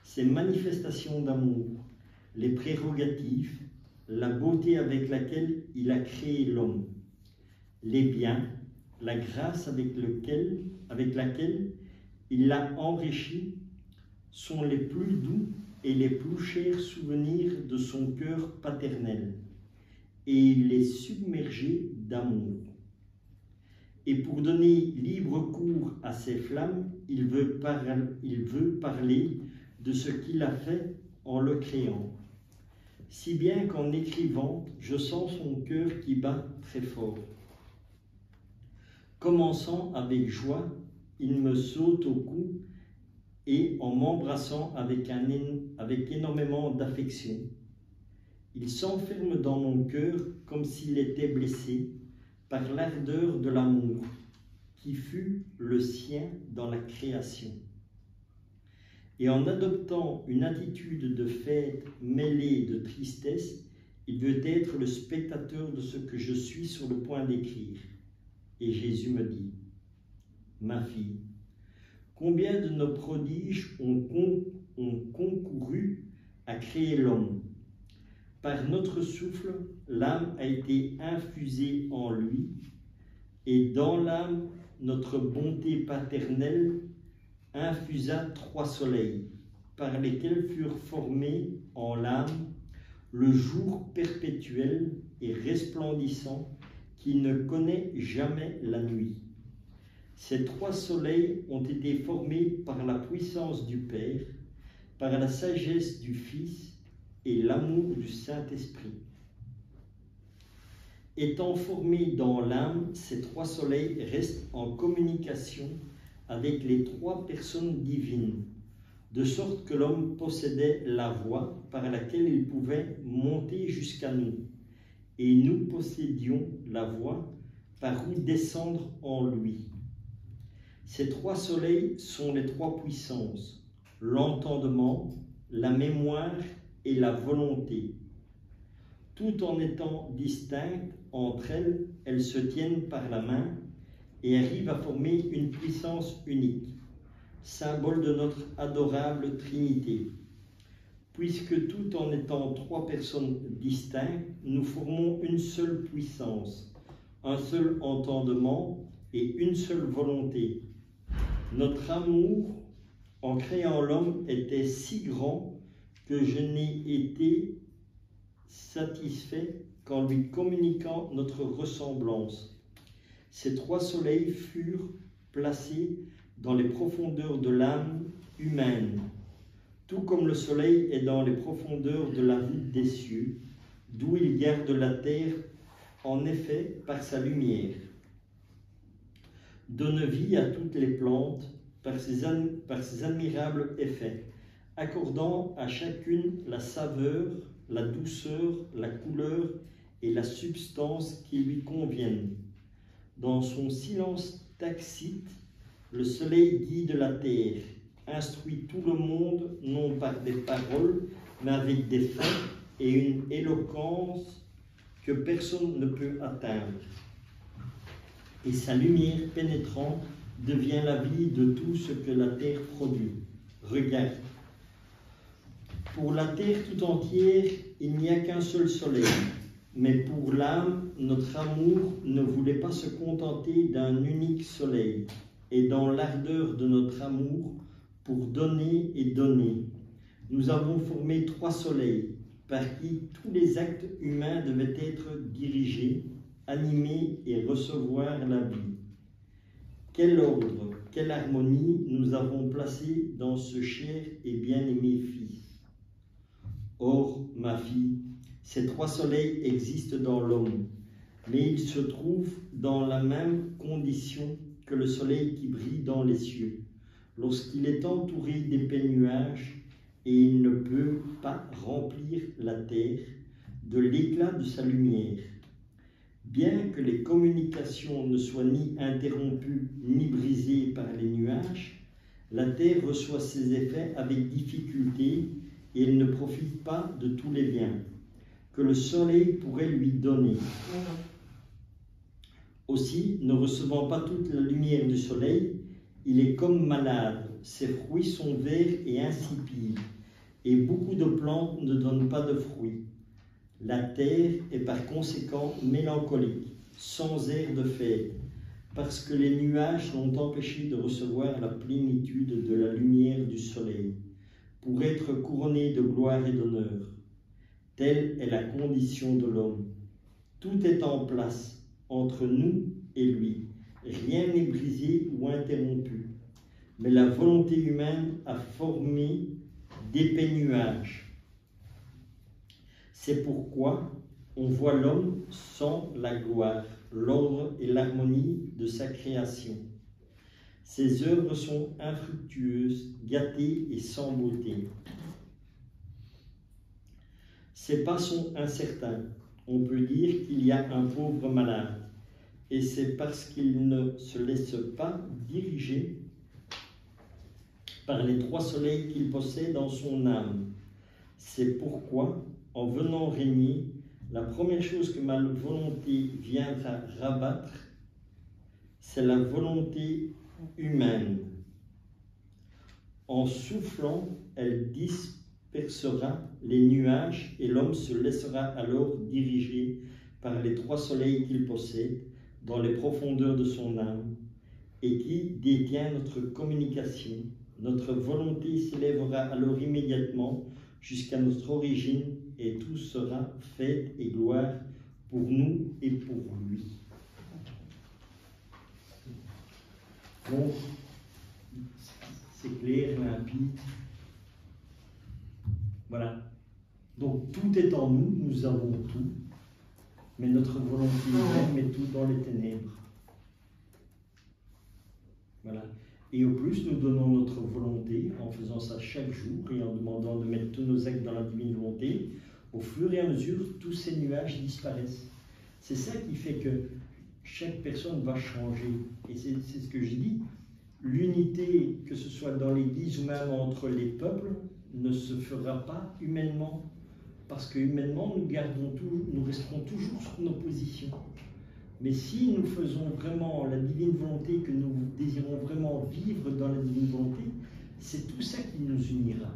[SPEAKER 2] ses manifestations d'amour, les prérogatives, la beauté avec laquelle il a créé l'homme, les biens, la grâce avec laquelle il l'a enrichi, sont les plus doux et les plus chers souvenirs de son cœur paternel, et il les submergé d'amour. Et pour donner libre cours à ces flammes, il veut parler de ce qu'il a fait en le créant. Si bien qu'en écrivant, je sens son cœur qui bat très fort. Commençant avec joie, il me saute au cou et en m'embrassant avec énormément d'affection, il s'enferme dans mon cœur comme s'il était blessé par l'ardeur de l'amour qui fut le sien dans la création. Et en adoptant une attitude de fête mêlée de tristesse, il veut être le spectateur de ce que je suis sur le point d'écrire. Et Jésus me dit, ma fille, combien de nos prodiges ont concouru à créer l'homme? Par notre souffle, l'âme a été infusée en lui, et dans l'âme, notre bonté paternelle infusa 3 soleils, par lesquels furent formés en l'âme le jour perpétuel et resplendissant qui ne connaît jamais la nuit. Ces 3 soleils ont été formés par la puissance du Père, par la sagesse du Fils et l'amour du Saint-Esprit. Étant formés dans l'âme, ces 3 soleils restent en communication avec les 3 personnes divines, de sorte que l'homme possédait la voie par laquelle il pouvait monter jusqu'à nous, et nous possédions la voie par où descendre en lui. Ces 3 soleils sont les 3 puissances, l'entendement, la mémoire et la volonté. Tout en étant distinctes entre elles, elles se tiennent par la main et arrivent à former une puissance unique, symbole de notre adorable Trinité. Puisque tout en étant 3 personnes distinctes, nous formons une seule puissance, un seul entendement et une seule volonté. Notre amour, en créant l'homme, était si grand que je n'ai été satisfait qu'en lui communiquant notre ressemblance. Ces 3 soleils furent placés dans les profondeurs de l'âme humaine, tout comme le soleil est dans les profondeurs de la voûte des cieux, d'où il garde la terre, en effet, par sa lumière. Donne vie à toutes les plantes par ses admirables effets, accordant à chacune la saveur, la douceur, la couleur et la substance qui lui conviennent. Dans son silence tacite, le soleil guide la terre, instruit tout le monde, non par des paroles, mais avec des faits et une éloquence que personne ne peut atteindre. Et sa lumière pénétrante devient la vie de tout ce que la terre produit. Regarde. Pour la terre tout entière, il n'y a qu'un seul soleil. Mais pour l'âme, notre amour ne voulait pas se contenter d'un unique soleil. Et dans l'ardeur de notre amour, pour donner et donner, nous avons formé 3 soleils, par qui tous les actes humains devaient être dirigés, animés et recevoir la vie. Quel ordre, quelle harmonie nous avons placé dans ce cher et bien-aimé Fils. Or, ma fille, ces 3 soleils existent dans l'homme, mais ils se trouvent dans la même condition que le soleil qui brille dans les cieux, lorsqu'il est entouré d'épais nuages et il ne peut pas remplir la terre de l'éclat de sa lumière. Bien que les communications ne soient ni interrompues ni brisées par les nuages, la terre reçoit ses effets avec difficulté et elle ne profite pas de tous les biens que le soleil pourrait lui donner. Aussi, ne recevant pas toute la lumière du soleil, il est comme malade, ses fruits sont verts et insipides, et beaucoup de plantes ne donnent pas de fruits. La terre est par conséquent mélancolique, sans air de fête, parce que les nuages l'ont empêché de recevoir la plénitude de la lumière du soleil, pour être couronné de gloire et d'honneur. Telle est la condition de l'homme. Tout est en place entre nous et lui. Rien n'est brisé ou interrompu. Mais la volonté humaine a formé d'épais nuages. C'est pourquoi on voit l'homme sans la gloire, l'ordre et l'harmonie de sa création. Ses œuvres sont infructueuses, gâtées et sans beauté. Ses pas sont incertains. On peut dire qu'il y a un pauvre malade, et c'est parce qu'il ne se laisse pas diriger par les 3 soleils qu'il possède dans son âme. C'est pourquoi, en venant régner, la première chose que ma volonté viendra rabattre, c'est la volonté humaine. En soufflant, elle dispersera les nuages et l'homme se laissera alors diriger par les 3 soleils qu'il possède dans les profondeurs de son âme et qui détient notre communication. Notre volonté s'élèvera alors immédiatement jusqu'à notre origine et tout sera fête et gloire pour nous et pour lui. Donc, c'est clair, limpide. Voilà. Donc, tout est en nous, nous avons tout, mais notre volonté même met tout dans les ténèbres. Voilà. Et au plus, nous donnons notre volonté en faisant ça chaque jour et en demandant de mettre tous nos actes dans la divine volonté. Au fur et à mesure, tous ces nuages disparaissent. C'est ça qui fait que chaque personne va changer. Et c'est ce que je dis. L'unité, que ce soit dans l'Église ou même entre les peuples, ne se fera pas humainement. Parce que humainement, nous resterons toujours sur nos positions. Mais si nous faisons vraiment la divine volonté, que nous désirons vraiment vivre dans la divine volonté, c'est tout ça qui nous unira.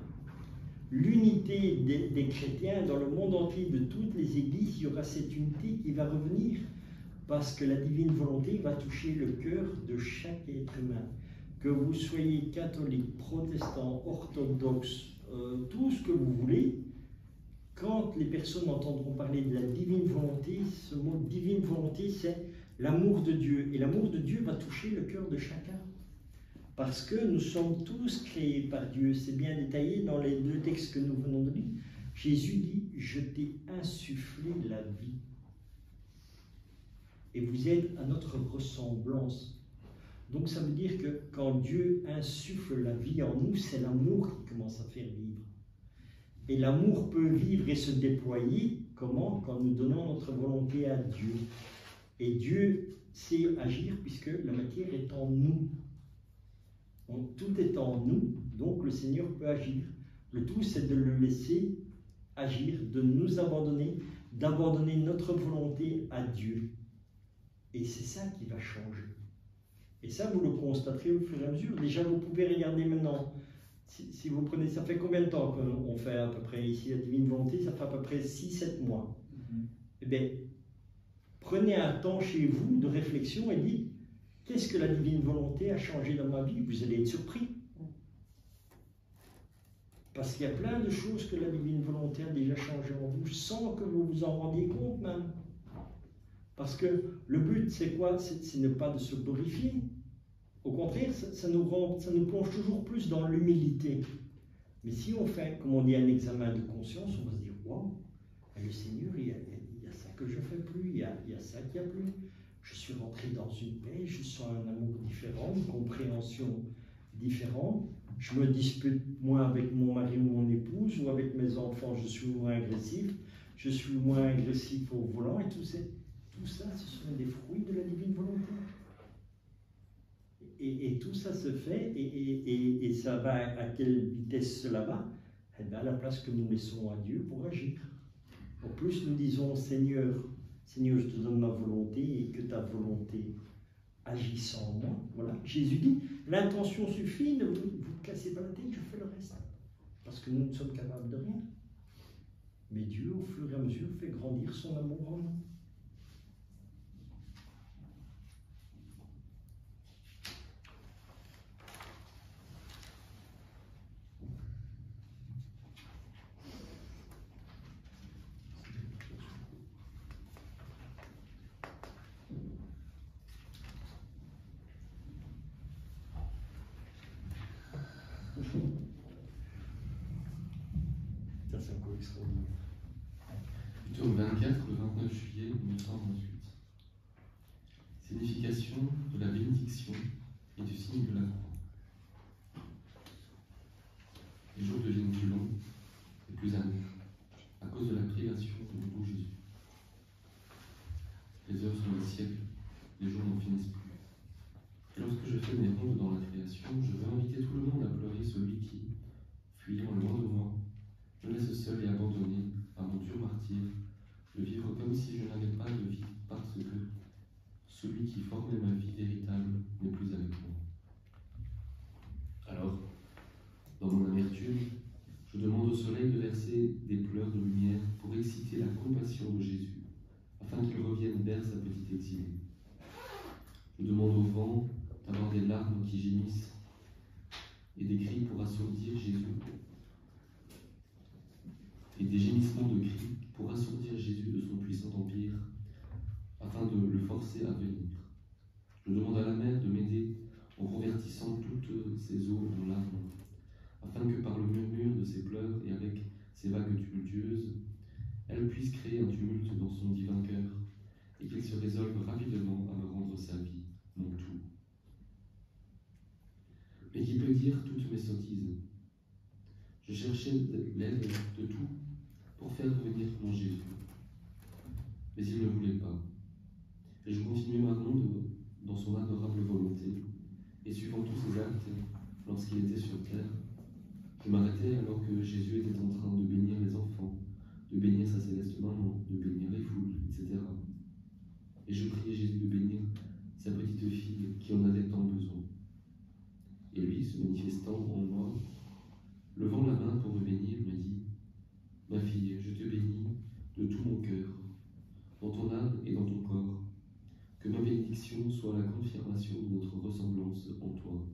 [SPEAKER 2] L'unité des chrétiens dans le monde entier, de toutes les églises, il y aura cette unité qui va revenir parce que la divine volonté va toucher le cœur de chaque être humain. Que vous soyez catholique, protestant, orthodoxe, tout ce que vous voulez, quand les personnes entendront parler de la divine volonté, ce mot divine volonté, c'est l'amour de Dieu. Et l'amour de Dieu va toucher le cœur de chacun. Parce que nous sommes tous créés par Dieu. C'est bien détaillé dans les deux textes que nous venons de lire. Jésus dit, je t'ai insufflé la vie. Et vous êtes à notre ressemblance. Donc ça veut dire que quand Dieu insuffle la vie en nous, c'est l'amour qui commence à faire vivre. Et l'amour peut vivre et se déployer, comment? Quand nous donnons notre volonté à Dieu. Et Dieu sait agir puisque la matière est en nous. Donc, tout est en nous, donc le Seigneur peut agir. Le tout, c'est de le laisser agir, de nous abandonner, d'abandonner notre volonté à Dieu. Et c'est ça qui va changer. Et ça, vous le constaterez au fur et à mesure. Déjà, vous pouvez regarder maintenant. Si vous prenez, ça fait combien de temps qu'on fait à peu près ici la divine volonté? Ça fait à peu près 6-7 mois. Eh bien, prenez un temps chez vous de réflexion et dites, qu'est-ce que la divine volonté a changé dans ma vie? Vous allez être surpris. Parce qu'il y a plein de choses que la divine volonté a déjà changé en vous, sans que vous vous en rendiez compte même. Parce que le but, c'est quoi? C'est ne pas de se glorifier. Au contraire, ça nous plonge toujours plus dans l'humilité. Mais si on fait, comme on dit, un examen de conscience, on va se dire, wow, le Seigneur, il y a ça que je ne fais plus, il y a ça qui a plus. Je suis rentré dans une paix, je sens un amour différent, une compréhension différente. Je me dispute moins avec mon mari ou mon épouse, ou avec mes enfants, je suis moins agressif. Je suis moins agressif au volant, et tout ça, ce sont des fruits de la divine volonté. Et tout ça se fait, et ça va à quelle vitesse cela va? Eh bien, à la place que nous laissons à Dieu pour agir. Au plus nous disons, Seigneur, je te donne ma volonté, et que ta volonté agisse en moi. Voilà. Jésus dit, l'intention suffit, ne vous cassez pas la tête, je fais le reste. Parce que nous ne sommes capables de rien. Mais Dieu, au fur et à mesure, fait grandir son amour en nous. Ça, c'est encore extraordinaire.
[SPEAKER 1] Tome 24, le 29 juillet 1928. Signification de la bénédiction et du signe de la croix. Les jours deviennent plus longs et plus amers à cause de la privation de mon doux Jésus. Les heures sont des siècles, les jours n'en finissent plus. Et lorsque je fais mes rondes dans la création, je veux inviter tout le monde à pleurer celui qui, fuyant loin de moi, me laisse seul et abandonné à mon dur martyr, de vivre comme si je n'avais pas de vie, parce que celui qui formait ma vie véritable n'est plus avec moi. Alors, dans mon amertume, je demande au soleil de verser des pleurs de lumière pour exciter la compassion de Jésus, afin qu'il revienne vers sa petite exilée. Je demande au vent d'avoir des larmes qui gémissent et des cris pour assourdir Jésus, et des gémissements de cris pour assourdir Jésus de son puissant empire, afin de le forcer à venir. Je demande à la mer de m'aider au convertissement puisse créer un tumulte dans son divin cœur, et qu'il se résolve rapidement à me rendre sa vie, mon tout. Mais qui peut dire toutes mes sottises? Je cherchais l'aide de tout pour faire venir mon Jésus. Mais il ne voulait pas. Et je continuais ma ronde dans son adorable volonté, et suivant tous ses actes, lorsqu'il était sur terre, je m'arrêtais alors que Jésus était en train de bénir les enfants, de bénir sa céleste maman, de bénir les foules, etc. Et je priais Jésus de bénir sa petite fille qui en avait tant besoin. Et lui, se manifestant en moi, levant la main pour me bénir, me dit « Ma fille, je te bénis de tout mon cœur, dans ton âme et dans ton corps, que ma bénédiction soit la confirmation de notre ressemblance en toi.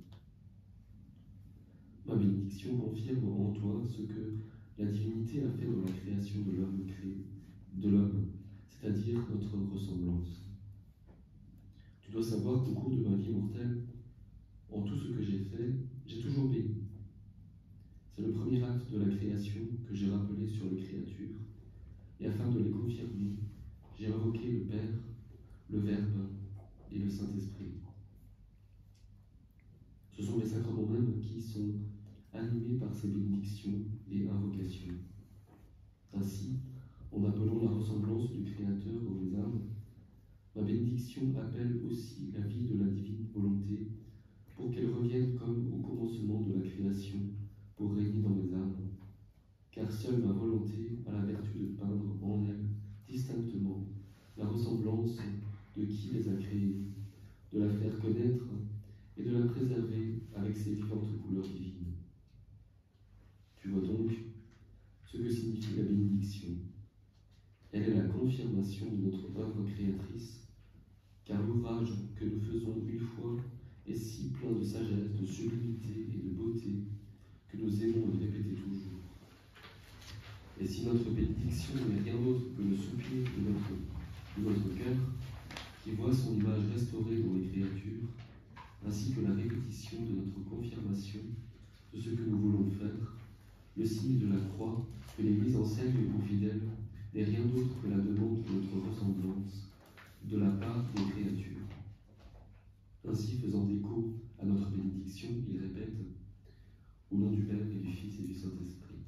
[SPEAKER 1] Ma bénédiction confirme en toi ce que la divinité a fait dans la création de l'homme, c'est-à-dire notre ressemblance. Tu dois savoir qu'au cours de ma vie mortelle, en tout ce que j'ai fait, j'ai toujours béni. C'est le premier acte de la création que j'ai rappelé sur les créatures, et afin de les confirmer, j'ai invoqué le Père, le Verbe et le Saint-Esprit. Ce sont les sacrements mêmes qui sont animés par ces bénédictions et invocations. Ainsi, en appelant la ressemblance du Créateur dans les âmes, ma bénédiction appelle aussi la vie de la divine volonté pour qu'elle revienne comme au commencement de la création pour régner dans les âmes, car seule ma volonté a la vertu de peindre en elle distinctement la ressemblance de qui les a créées, de la faire connaître et de la préserver avec ses vivantes couleurs divines. Tu vois donc ce que signifie la bénédiction. Elle est la confirmation de notre œuvre créatrice, car l'ouvrage que nous faisons une fois est si plein de sagesse, de sublimité et de beauté que nous aimons le répéter toujours. Et si notre bénédiction n'est rien d'autre que le soupir de notre cœur, qui voit son image restaurée dans les créatures, ainsi que la répétition de notre confirmation de ce que nous voulons faire, le signe de la croix que l'Église enseigne aux fidèles n'est rien d'autre que la demande de notre ressemblance de la part des créatures. Ainsi, faisant écho à notre bénédiction, il répète « Au nom du Père et du Fils et du Saint-Esprit ».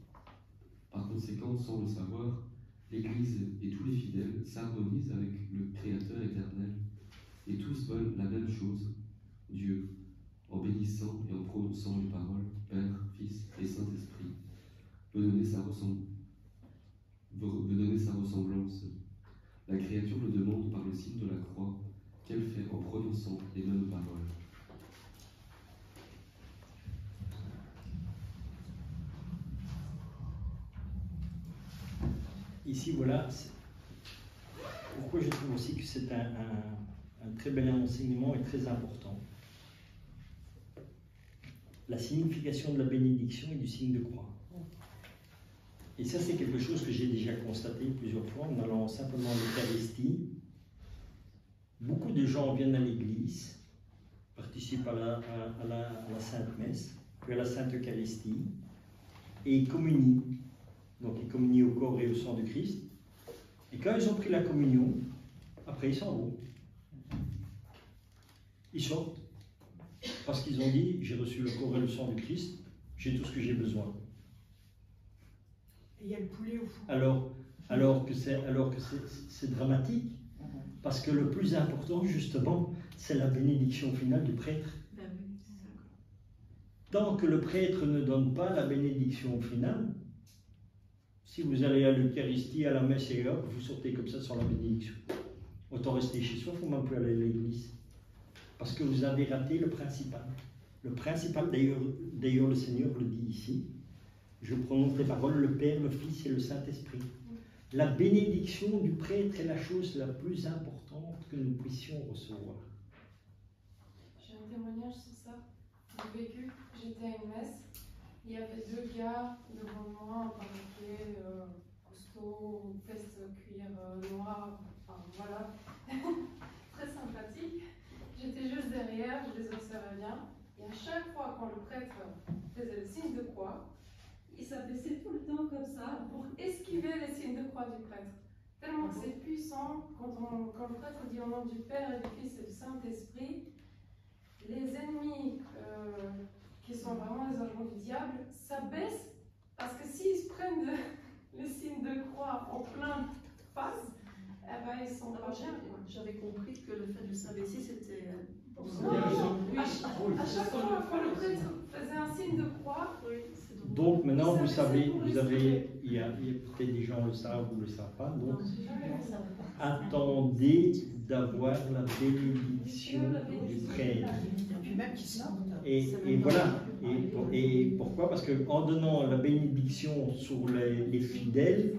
[SPEAKER 1] Par conséquent, sans le savoir, l'Église et tous les fidèles s'harmonisent avec le Créateur éternel et tous veulent la même chose, Dieu, en bénissant et en prononçant les paroles Père, Fils et Saint-Esprit, veut donner sa ressemblance. La créature le demande par le signe de la croix qu'elle fait en prononçant les mêmes paroles.
[SPEAKER 2] Ici, voilà, pourquoi je trouve aussi que c'est un très bel enseignement et très important. La signification de la bénédiction et du signe de croix. Et ça, c'est quelque chose que j'ai déjà constaté plusieurs fois en allant simplement à l'Eucharistie. Beaucoup de gens viennent à l'église, participent à la Sainte Messe, puis à la Sainte Eucharistie, et ils communient. Donc ils communient au corps et au sang de Christ. Et quand ils ont pris la communion, après ils s'en vont. Ils sortent. Parce qu'ils ont dit, j'ai reçu le corps et le sang du Christ, j'ai tout ce que j'ai besoin.
[SPEAKER 3] Et il y a le poulet au four.
[SPEAKER 2] Alors que c'est dramatique, parce que le plus important, justement, c'est la bénédiction finale du prêtre. Tant que le prêtre ne donne pas la bénédiction finale, si vous allez à l'Eucharistie, à la messe et hop, vous sortez comme ça sans la bénédiction. Autant rester chez soi, il ne faut même plus aller à l'église. Parce que vous avez raté le principal. Le principal, d'ailleurs le Seigneur le dit ici, je prononce les paroles, le Père, le Fils et le Saint-Esprit. La bénédiction du prêtre est la chose la plus importante que nous puissions recevoir.
[SPEAKER 4] J'ai un témoignage sur ça, j'ai vécu, j'étais à une messe, il y avait deux gars devant moi, parquet, costaud, veste cuir noir, enfin voilà, très sympathique. J'étais juste derrière, je les observais bien, et à chaque fois quand le prêtre faisait le signe de croix, il s'abaissait tout le temps comme ça pour esquiver les signes de croix du prêtre. tellement que c'est puissant, quand le prêtre dit au nom du Père et du Fils et du Saint-Esprit, les ennemis qui sont vraiment les agents du diable, ça baisse, parce que s'ils se prennent le signe de croix en plein face, eh ben, ils sont pas bien.
[SPEAKER 5] J'avais compris que le fait de s'abaisser, c'était pour ça.
[SPEAKER 4] Non, à chaque fois, quand le prêtre faisait un signe de croix,
[SPEAKER 2] Donc maintenant, vous savez, il y a peut-être des gens le savent ou ne le savent pas, donc attendez d'avoir la bénédiction du prêtre.
[SPEAKER 3] Et puis même qui sortent.
[SPEAKER 2] Et voilà. Et pourquoi? Parce qu'en donnant la bénédiction sur les fidèles,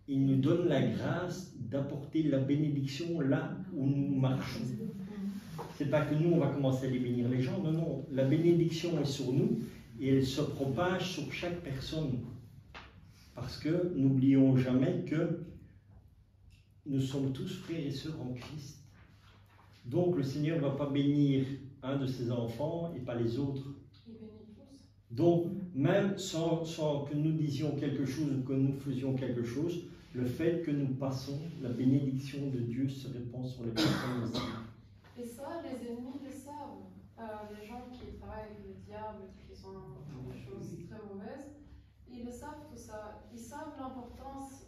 [SPEAKER 2] il nous donne la grâce d'apporter la bénédiction là où nous marchons. C'est pas que nous, on va commencer à les bénir les gens, non, non. La bénédiction est sur nous et elle se propage sur chaque personne. Parce que n'oublions jamais que nous sommes tous frères et sœurs en Christ. Donc le Seigneur ne va pas bénir un de ses enfants et pas les autres.
[SPEAKER 4] il bénit tous.
[SPEAKER 2] Donc, même sans que nous disions quelque chose ou que nous faisions quelque chose, le fait que nous passons, la bénédiction de Dieu se répand sur les personnes aussi.
[SPEAKER 4] Et ça, les ennemis le savent. Les gens qui travaillent avec le diable, qui sont des choses très mauvaises, ils le savent tout ça. Ils savent l'importance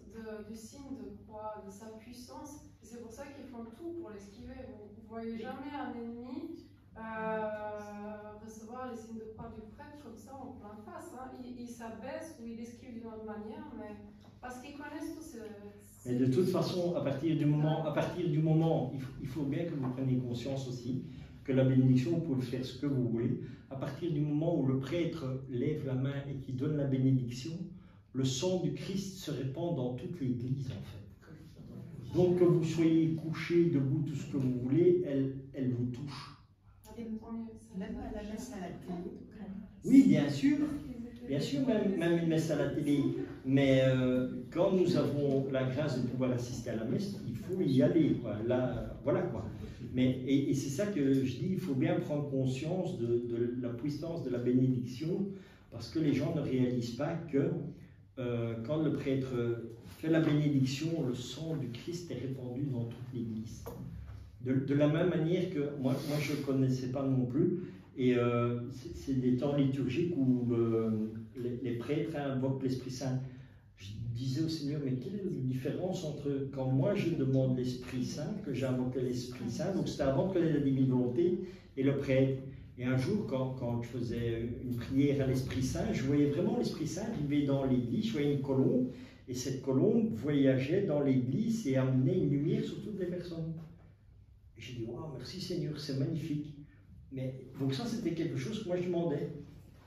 [SPEAKER 4] du signe de croix, de sa puissance. Et c'est pour ça qu'ils font tout pour l'esquiver. Vous ne voyez jamais un ennemi recevoir les signes de croix du prêtre comme ça en plein face. Hein. Il s'abaisse ou il esquive d'une autre manière, mais parce qu'ils connaissent tous ces...
[SPEAKER 2] Mais de toute façon, à partir du moment, il faut bien que vous preniez conscience aussi que la bénédiction, vous pouvez faire ce que vous voulez. À partir du moment où le prêtre lève la main et qui donne la bénédiction, le sang du Christ se répand dans toute l'Église en fait. Donc que vous soyez couché, debout, tout ce que vous voulez, elle vous touche.
[SPEAKER 3] Même à la messe à la télé.
[SPEAKER 2] Oui, bien sûr, même une messe à la télé. Mais quand nous avons la grâce de pouvoir assister à la messe, il faut y aller. Quoi. Là, voilà quoi. Mais, et c'est ça que je dis, il faut bien prendre conscience de la puissance de la bénédiction, parce que les gens ne réalisent pas que quand le prêtre fait la bénédiction, le sang du Christ est répandu dans toute l'Église. De la même manière que moi je ne connaissais pas non plus, et c'est des temps liturgiques où les prêtres invoquent l'Esprit Saint. Je disais au Seigneur, mais quelle est la différence entre quand moi je demande l'Esprit Saint, que j'invoquais l'Esprit Saint, donc c'était avant que la divine volonté, et le prêtre. Et un jour, quand je faisais une prière à l'Esprit Saint, je voyais vraiment l'Esprit Saint arriver dans l'église, je voyais une colombe, et cette colombe voyageait dans l'église et amenait une lumière sur toutes les personnes. Et j'ai dit, waouh, merci Seigneur, c'est magnifique. Mais, donc ça, c'était quelque chose que moi je demandais.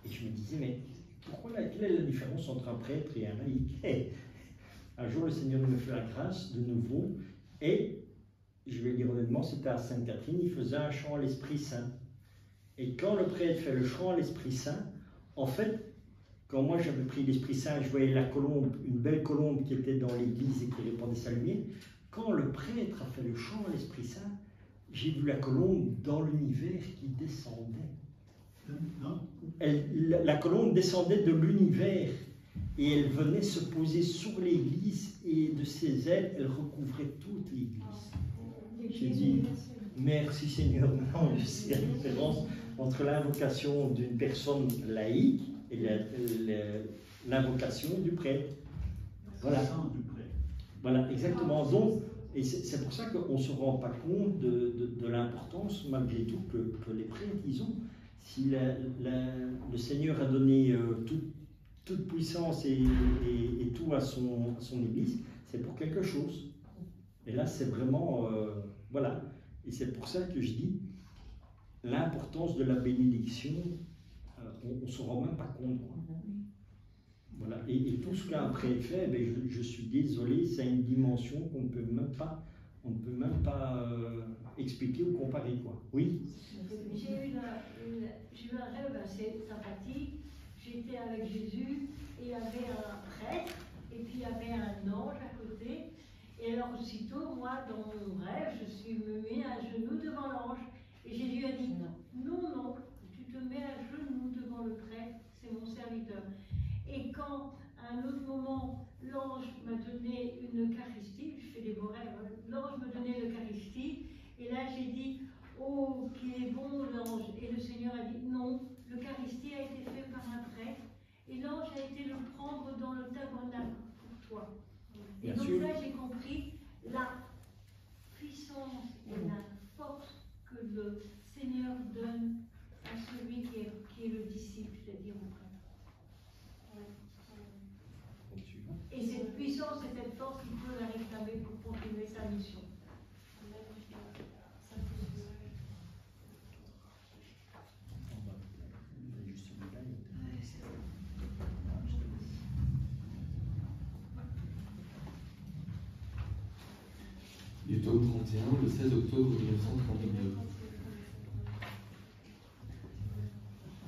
[SPEAKER 2] Et je me disais, mais quelle est la différence entre un prêtre et un laïc? Et un jour, le Seigneur me fait la grâce de nouveau, et je vais dire honnêtement, c'était à Sainte-Catherine, il faisait un chant à l'Esprit Saint. Et quand le prêtre fait le chant à l'Esprit Saint, en fait, quand moi j'avais pris l'Esprit Saint, je voyais la colombe, une belle colombe qui était dans l'église et qui répandait sa lumière. Quand le prêtre a fait le chant à l'Esprit Saint, j'ai vu la colombe dans l'univers qui descendait. La colombe descendait de l'univers et elle venait se poser sur l'église, et de ses ailes, elle recouvrait toute l'église. J'ai dit, merci Seigneur, maintenant je sais la différence entre l'invocation d'une personne laïque et l'invocation du prêtre. Voilà. Voilà, exactement. Donc, et c'est pour ça qu'on ne se rend pas compte de l'importance, malgré tout, que les prêtres, ils ont. Si le Seigneur a donné toute puissance et tout à son Église, c'est pour quelque chose. Et là, c'est vraiment... voilà. Et c'est pour ça que je dis, l'importance de la bénédiction, on ne se rend même pas compte. Quoi. Voilà. Et tout ce qu'un prêtre fait, ben, je suis désolé, c'est une dimension qu'on ne peut même pas expliquer ou comparer. Quoi. Oui.
[SPEAKER 6] J'ai eu un rêve assez sympathique. J'étais avec Jésus et il y avait un prêtre et puis il y avait un ange à côté. Et alors aussitôt, moi, dans mon rêve, je me mets à genoux devant l'ange. Et Jésus a dit, non, tu te mets à genoux devant le prêtre, c'est mon serviteur. Et quand, à un autre moment, l'ange m'a donné une Eucharistie, je l'ange me donnait l'Eucharistie. Et là, j'ai dit, oh, qu'il est bon l'ange. Et le Seigneur a dit, non, l'Eucharistie a été faite par un prêtre. Et l'ange a été le prendre dans le tabernacle pour toi. Et
[SPEAKER 2] Bien
[SPEAKER 6] donc
[SPEAKER 2] sûr.
[SPEAKER 6] là, j'ai compris la puissance et la force que le Seigneur donne à celui qui est le disciple, c'est-à-dire au prêtre. Et cette puissance et cette force, il peut la réclamer pour continuer sa mission.
[SPEAKER 1] Du tome 31, le 16 octobre 1932.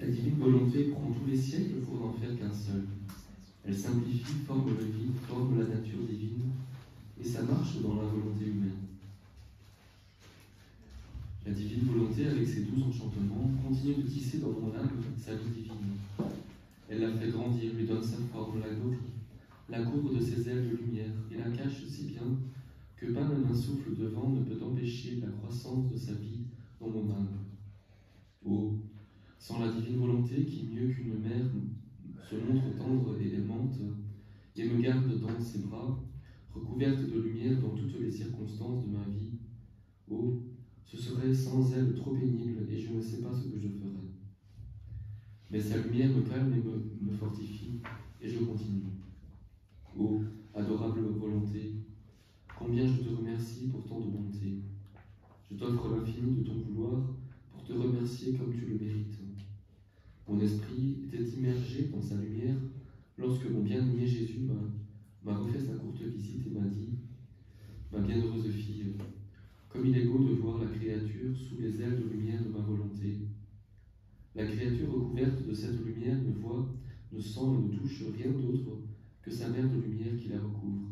[SPEAKER 1] La divine volonté prend tous les siècles pour n'en faire qu'un seul. Elle simplifie, forme le vide, forme la nature divine, et ça marche dans la volonté humaine. La divine volonté, avec ses 12 enchantements, continue de tisser dans mon âme sa vie divine. Elle la fait grandir, lui donne sa forme, la nourrit, la couvre de ses ailes de lumière, et la cache si bien que pas même un souffle de vent ne peut empêcher la croissance de sa vie dans mon âme. Oh, sans la divine volonté qui, mieux qu'une mère, se montre tendre et aimante, et me garde dans ses bras, recouverte de lumière dans toutes les circonstances de ma vie, oh, ce serait sans elle trop pénible, et je ne sais pas ce que je ferais. Mais sa lumière me calme et me fortifie, et je continue. Oh, adorable volonté, combien je te remercie pour tant de bonté. Je t'offre l'infini de ton vouloir pour te remercier comme tu le mérites. Mon esprit était immergé dans sa lumière lorsque mon bien-aimé Jésus m'a refait sa courte visite et m'a dit « Ma bienheureuse fille, comme il est beau de voir la créature sous les ailes de lumière de ma volonté. La créature recouverte de cette lumière ne voit, ne sent et ne touche rien d'autre que sa mère de lumière qui la recouvre.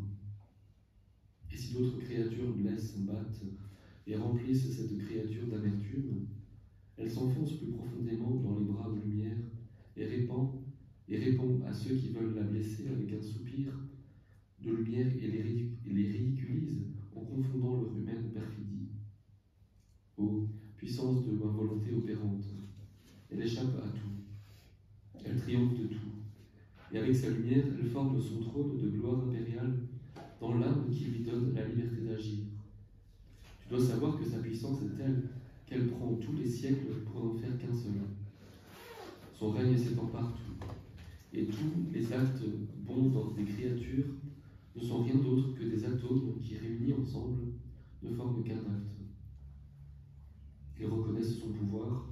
[SPEAKER 1] Et si d'autres créatures blessent, battent et remplissent cette créature d'amertume, elle s'enfonce plus profondément dans les bras de lumière et répond à ceux qui veulent la blesser avec un soupir de lumière et les ridiculise en confondant leur humaine perfidie. Ô puissance de ma volonté opérante, elle échappe à tout, elle triomphe de tout, et avec sa lumière, elle forme son trône de gloire impériale dans l'âme qui lui donne la liberté d'agir. Tu dois savoir que sa puissance est telle qu'elle prend tous les siècles pour n'en faire qu'un seul. Son règne s'étend partout, et tous les actes bons des créatures ne sont rien d'autre que des atomes qui, réunis ensemble, ne forment qu'un acte. Ils reconnaissent son pouvoir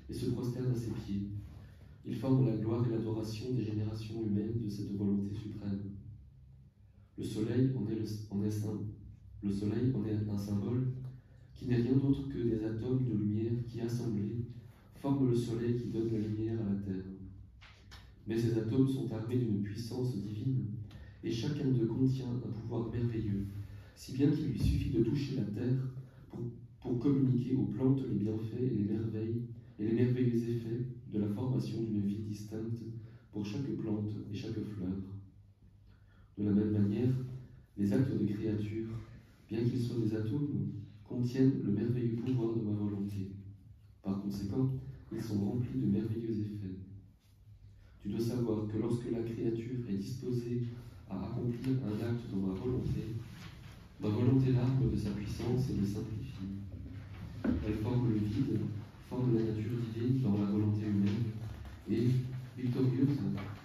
[SPEAKER 1] et se prosternent à ses pieds. Ils forment la gloire et l'adoration des générations humaines de cette volonté suprême. Le soleil en est un symbole qui n'est rien d'autre que des atomes de lumière qui, assemblés, forment le soleil qui donne la lumière à la terre. Mais ces atomes sont armés d'une puissance divine, et chacun d'eux contient un pouvoir merveilleux, si bien qu'il lui suffit de toucher la terre pour communiquer aux plantes les bienfaits et les merveilles et les merveilleux effets de la formation d'une vie distincte pour chaque plante et chaque fleur. De la même manière, les actes de créature, bien qu'ils soient des atomes, contiennent le merveilleux pouvoir de ma volonté. Par conséquent, ils sont remplis de merveilleux effets. Tu dois savoir que lorsque la créature est disposée à accomplir un acte dans ma volonté l'arme de sa puissance et le simplifie. Elle forme le vide, forme la nature divine dans la volonté humaine, et, victorieuse,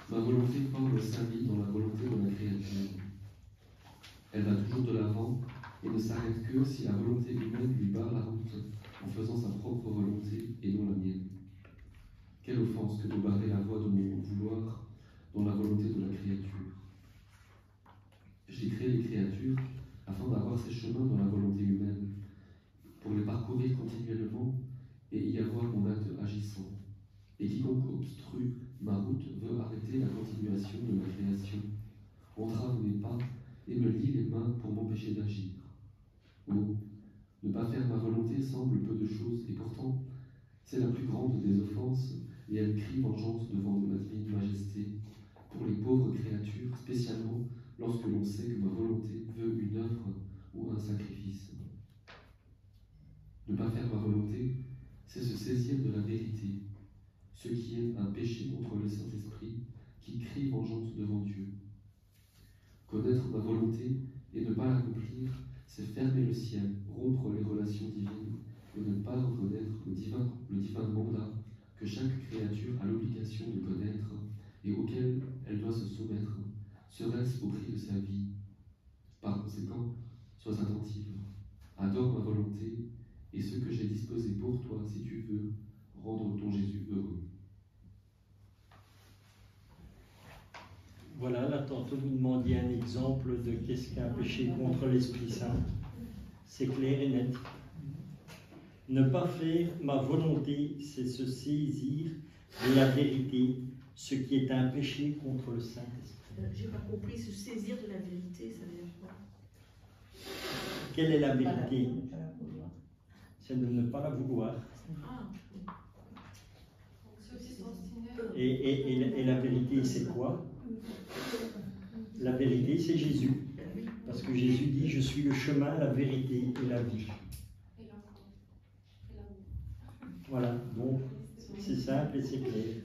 [SPEAKER 1] ma volonté forme sa vie dans la volonté de la créature. Elle va toujours de l'avant et ne s'arrête que si la volonté humaine lui barre la route en faisant sa propre volonté et non la mienne. Quelle offense que de barrer la voie de mon vouloir dans la volonté de la créature. J'ai créé les créatures afin d'avoir ces chemins dans la volonté humaine, pour les parcourir continuellement et y avoir mon acte agissant. Et quiconque obstrue ma route veut arrêter la continuation de ma création, entrave mes pas et me lie les mains pour m'empêcher d'agir. Oh, ne pas faire ma volonté semble peu de choses, et pourtant, c'est la plus grande des offenses, et elle crie vengeance devant ma divine majesté, pour les pauvres créatures, spécialement lorsque l'on sait que ma volonté veut une œuvre ou un sacrifice. Ne pas faire ma volonté, c'est se saisir de la vérité, ce qui est un péché contre le Saint-Esprit qui crie vengeance devant Dieu. Connaître ma volonté et ne pas l'accomplir, c'est fermer le ciel, rompre les relations divines et ne pas reconnaître le divin mandat que chaque créature a l'obligation de connaître et auquel elle doit se soumettre, serait-ce au prix de sa vie. Par conséquent, sois attentive, adore ma volonté et ce que j'ai disposé pour toi, si tu veux rendre ton Jésus heureux.
[SPEAKER 2] Voilà, là, tantôt vous demandiez un exemple de qu'est-ce qu'un péché contre l'Esprit Saint. C'est clair et net. Ne pas faire ma volonté, c'est se saisir de la vérité, ce qui est un péché contre le Saint-Esprit.
[SPEAKER 5] J'ai pas compris, se saisir de la vérité, ça veut dire quoi?
[SPEAKER 2] Quelle est la vérité? C'est de ne pas la vouloir.
[SPEAKER 5] Ah,
[SPEAKER 4] Donc ceux qui sont obstinés.
[SPEAKER 2] Et la vérité, c'est quoi? La vérité, c'est Jésus. Parce que Jésus dit, je suis le chemin, la vérité et la vie.
[SPEAKER 4] Et l'amour. Et l'amour.
[SPEAKER 2] Voilà, donc c'est simple et c'est clair.